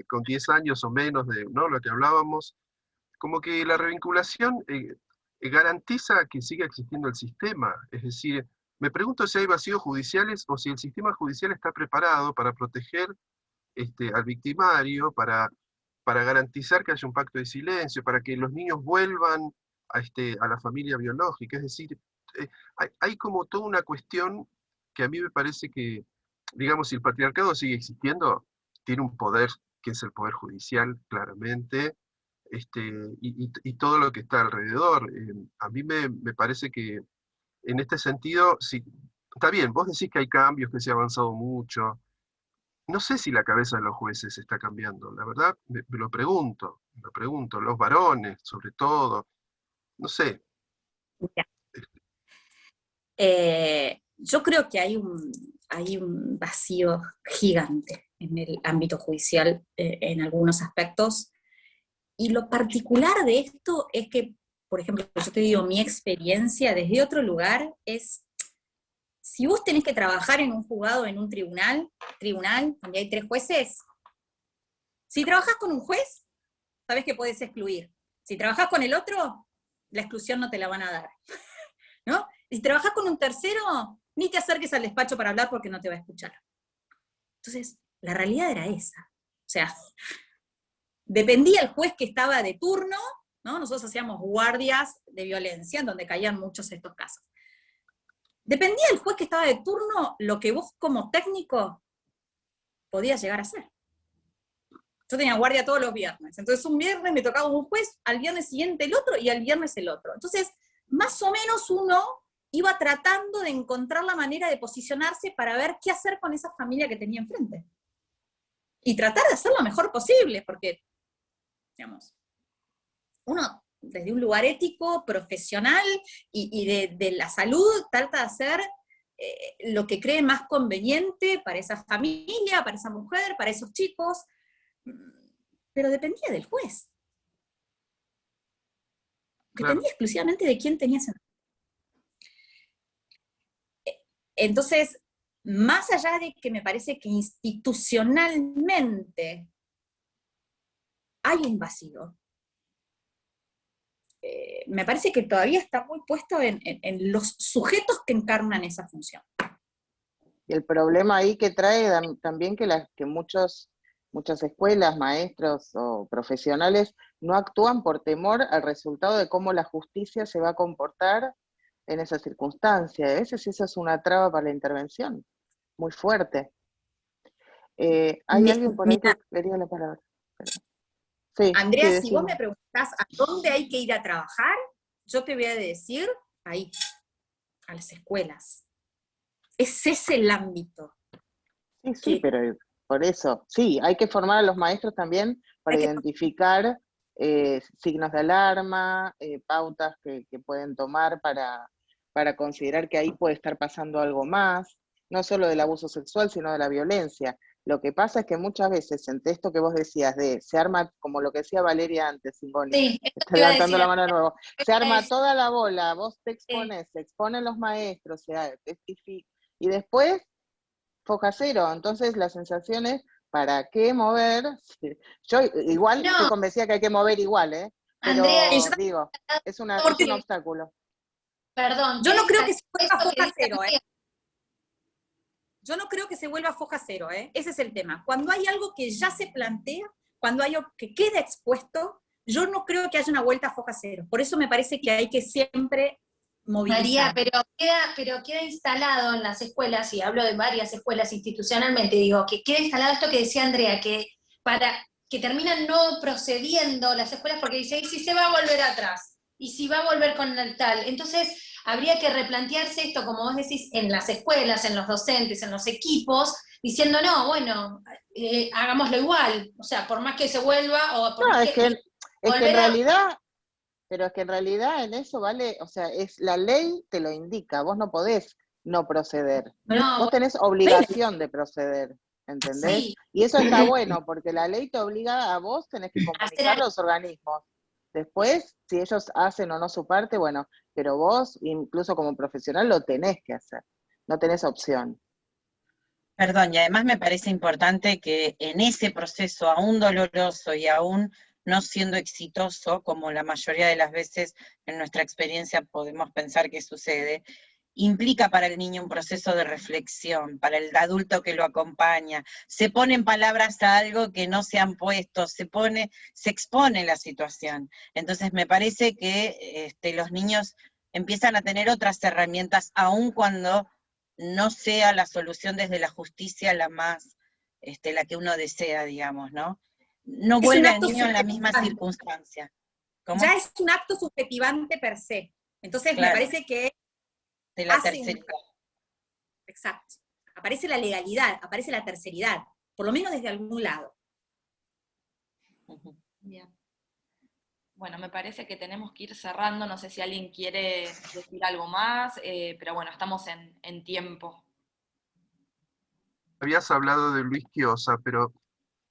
con 10 años o menos, ¿no? Lo que hablábamos, como que la revinculación garantiza que siga existiendo el sistema. Es decir, me pregunto si hay vacíos judiciales o si el sistema judicial está preparado para proteger al victimario, para garantizar que haya un pacto de silencio, para que los niños vuelvan a la familia biológica. Es decir, hay como toda una cuestión que a mí me parece que, digamos, si el patriarcado sigue existiendo, tiene un poder que es el poder judicial, claramente, y todo lo que está alrededor. A mí me parece que en este sentido, sí, está bien, vos decís que hay cambios, que se ha avanzado mucho. No sé si la cabeza de los jueces está cambiando, la verdad me lo pregunto, los varones sobre todo, no sé. Mira, yo creo que hay un vacío gigante en el ámbito judicial en algunos aspectos, y lo particular de esto es que, por ejemplo, yo te digo, mi experiencia desde otro lugar es, si vos tenés que trabajar en un juzgado, en un tribunal donde hay 3 jueces, si trabajás con un juez, sabés que podés excluir. Si trabajás con el otro, la exclusión no te la van a dar, ¿no? Y si trabajás con un tercero, ni te acerques al despacho para hablar porque no te va a escuchar. Entonces, la realidad era esa. O sea, dependía el juez que estaba de turno, ¿no? Nosotros hacíamos guardias de violencia, en donde caían muchos de estos casos. Dependía del juez que estaba de turno lo que vos como técnico podías llegar a hacer. Yo tenía guardia todos los viernes, entonces un viernes me tocaba un juez, al viernes siguiente el otro, y al viernes el otro. Entonces, más o menos uno iba tratando de encontrar la manera de posicionarse para ver qué hacer con esa familia que tenía enfrente. Y tratar de hacer lo mejor posible, porque, digamos, uno desde un lugar ético, profesional y de la salud, trata de hacer lo que cree más conveniente para esa familia, para esa mujer, para esos chicos, pero dependía del juez. Dependía Claro. exclusivamente de quién tenía esa. Entonces, más allá de que me parece que institucionalmente hay un vacío, me parece que todavía está muy puesto en los sujetos que encarnan esa función. Y el problema ahí que trae también que muchas escuelas, maestros o profesionales no actúan por temor al resultado de cómo la justicia se va a comportar en esa circunstancia. A veces eso es una traba para la intervención, muy fuerte. ¿Hay alguien por ahí que quería la palabra? Sí, Andrea, sí, si vos me preguntás a dónde hay que ir a trabajar, yo te voy a decir ahí, a las escuelas. Ese es el ámbito. Sí, pero por eso, sí, hay que formar a los maestros también para identificar signos de alarma, pautas que pueden tomar para considerar que ahí puede estar pasando algo más, no solo del abuso sexual, sino de la violencia. Lo que pasa es que muchas veces, entre esto que vos decías, se arma, como lo que decía Valeria antes, Singoni, Sí, está levantando la mano de nuevo, se arma es- toda la bola, vos te expones, se exponen los maestros, se testifica, y después foja cero. Entonces la sensación es, ¿para qué mover? Yo igual estoy No, convencida que hay que mover igual, pero Andrea, digo, es un obstáculo. perdón, Yo no creo que se esto vuelva que foja dice cero, Andrea, Yo no creo que se vuelva foja cero, Ese es el tema. Cuando hay algo que ya se plantea, cuando hay algo que queda expuesto, yo no creo que haya una vuelta a foja cero. Por eso me parece que hay que siempre movilizar. María, pero queda instalado en las escuelas, y hablo de varias escuelas institucionalmente, digo, que queda instalado esto que decía Andrea, que terminan no procediendo las escuelas porque dicen, ¿y si se va a volver atrás? ¿Y si va a volver con el tal? Entonces, habría que replantearse esto, como vos decís, en las escuelas, en los docentes, en los equipos, diciendo, no, bueno, hagámoslo igual, o sea, por más que se vuelva, o por No, más es que en volver a... realidad, pero es que en realidad en eso vale, o sea, la ley te lo indica, vos no podés no proceder. No, Vos tenés obligación de proceder, ¿entendés? sí, Y eso está bueno, porque la ley te obliga a vos, tenés que hacer comunicar a los organismos. Después, si ellos hacen o no su parte, bueno, pero vos, incluso como profesional, lo tenés que hacer, no tenés opción. Perdón, y además me parece importante que en ese proceso, aún doloroso y aún no siendo exitoso, como la mayoría de las veces en nuestra experiencia podemos pensar que sucede, implica para el niño un proceso de reflexión, para el adulto que lo acompaña, se ponen palabras a algo que no se han puesto, se expone la situación. Entonces me parece que los niños empiezan a tener otras herramientas, aun cuando no sea la solución desde la justicia la más, la que uno desea, digamos, ¿no? No Es vuelve un al acto niño en la misma subjetivante. circunstancia. ¿Cómo? Ya es un acto subjetivante per se. Entonces Claro, me parece que de la hace terceridad. exacto. Aparece la legalidad, aparece la terceridad, por lo menos desde algún lado. Ujú. Bien. Bueno, me parece que tenemos que ir cerrando, no sé si alguien quiere decir algo más, pero bueno, estamos en tiempo. Habías hablado de Luis Quiosa, pero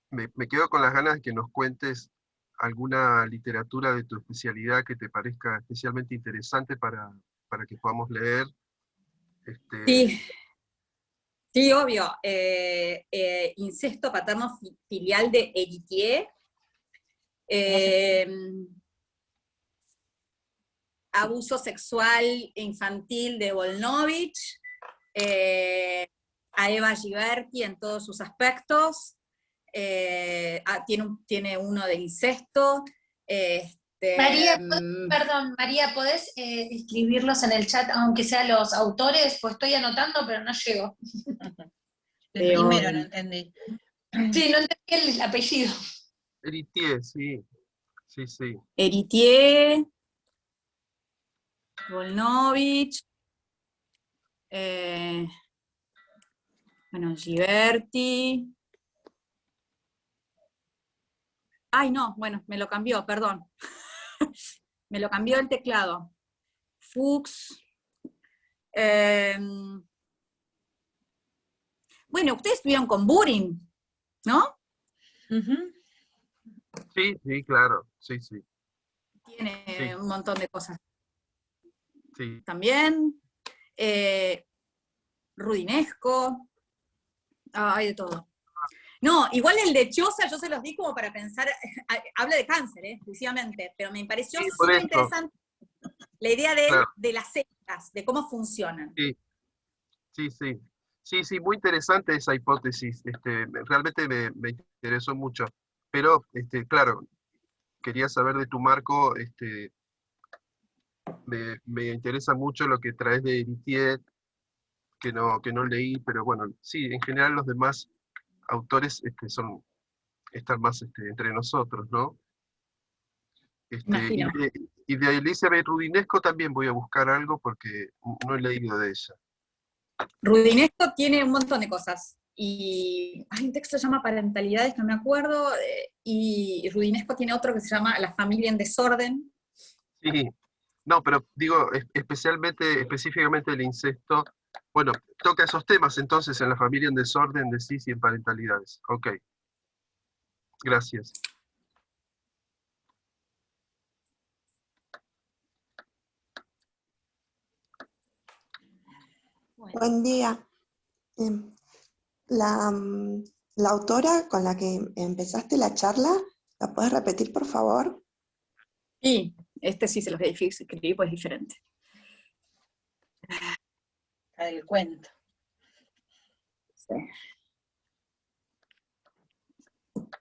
me quedo con las ganas de que nos cuentes alguna literatura de tu especialidad que te parezca especialmente interesante para que podamos leer. Sí, obvio. Incesto paterno filial de Héritier. Abuso sexual infantil de Volnovich. A Eva Giberti en todos sus aspectos. Tiene uno de incesto. María, María, ¿podés escribirlos en el chat, aunque sean los autores? Pues estoy anotando, pero no llego. El primero no entendí. Sí, no entendí el apellido. Héritier, sí. Sí, sí. Héritier, Volnovich, bueno, Giberti. Ay, no, bueno, me lo cambió, perdón. Me lo cambió el teclado. Fuchs. Bueno, ustedes estuvieron con Burin, ¿no? Uh-huh. Sí, sí, claro. Sí, sí. Tiene un montón de cosas. Sí. También. Rudinesco. Hay de todo. No, igual el de Chiosa yo se los di como para pensar, habla de cáncer, exclusivamente, pero me pareció Sí, por súper eso. interesante la idea de él, Claro. de las células, de cómo funcionan. Sí, sí, sí. Sí, sí, muy interesante esa hipótesis. Realmente me interesó mucho. Pero, claro, quería saber de tu marco, me interesa mucho lo que traes de Héritier, que no leí, pero bueno, sí, en general los demás autores están más entre nosotros, ¿no? Imagino. Y de Elizabeth Rudinesco también voy a buscar algo porque no he leído de ella. Rudinesco tiene un montón de cosas. Y hay un texto que se llama Parentalidades, que no me acuerdo, y Rudinesco tiene otro que se llama La familia en desorden. Sí, no, pero digo, específicamente el incesto, bueno, toca esos temas entonces en la familia en desorden, decís, y en parentalidades. Ok, gracias. Bueno. Buen día. La autora con la que empezaste la charla, ¿la puedes repetir, por favor? Sí, sí se los voy a escribir, pues es diferente. El cuento. Sí.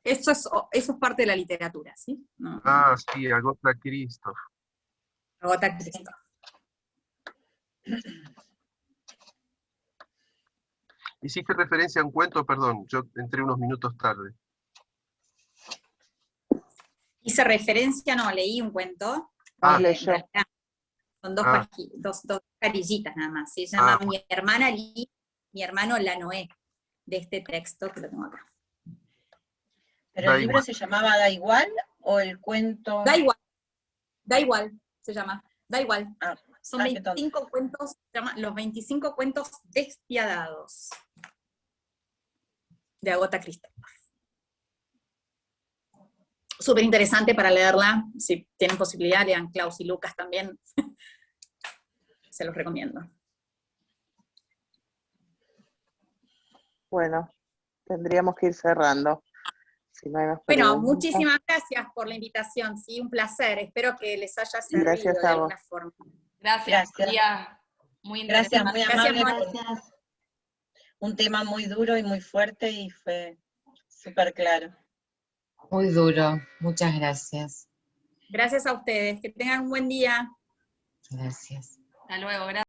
Eso es parte de la literatura, ¿sí? No. Ah, sí, Agatha Christoph. Agatha Christoph. Hiciste referencia a un cuento, perdón, yo entré unos minutos tarde. Hice referencia, no, leí un cuento. Leyó. Son dos carillitas nada más. Se llama Mi hermana Lee, mi hermano La Noé, de este texto que lo tengo acá. ¿Pero el libro se llamaba Da Igual o el cuento? Da igual, se llama. Da igual. Son 25 cuentos, se llama Los 25 cuentos despiadados, de Agatha Christoph. súper interesante para leerla. Si tienen posibilidad, lean Klaus y Lucas también. Se los recomiendo. Bueno, tendríamos que ir cerrando. Si no hay más Bueno, preguntas. muchísimas gracias por la invitación, sí, un placer. Espero que les haya servido Gracias de a alguna vos. forma. Gracias, Gracias. María. Muy interesante. Gracias, muy Gracias, amable. Mónica. Un tema muy duro y muy fuerte y fue súper claro. Muy duro, muchas gracias. Gracias a ustedes, que tengan un buen día. Gracias. Hasta luego, gracias.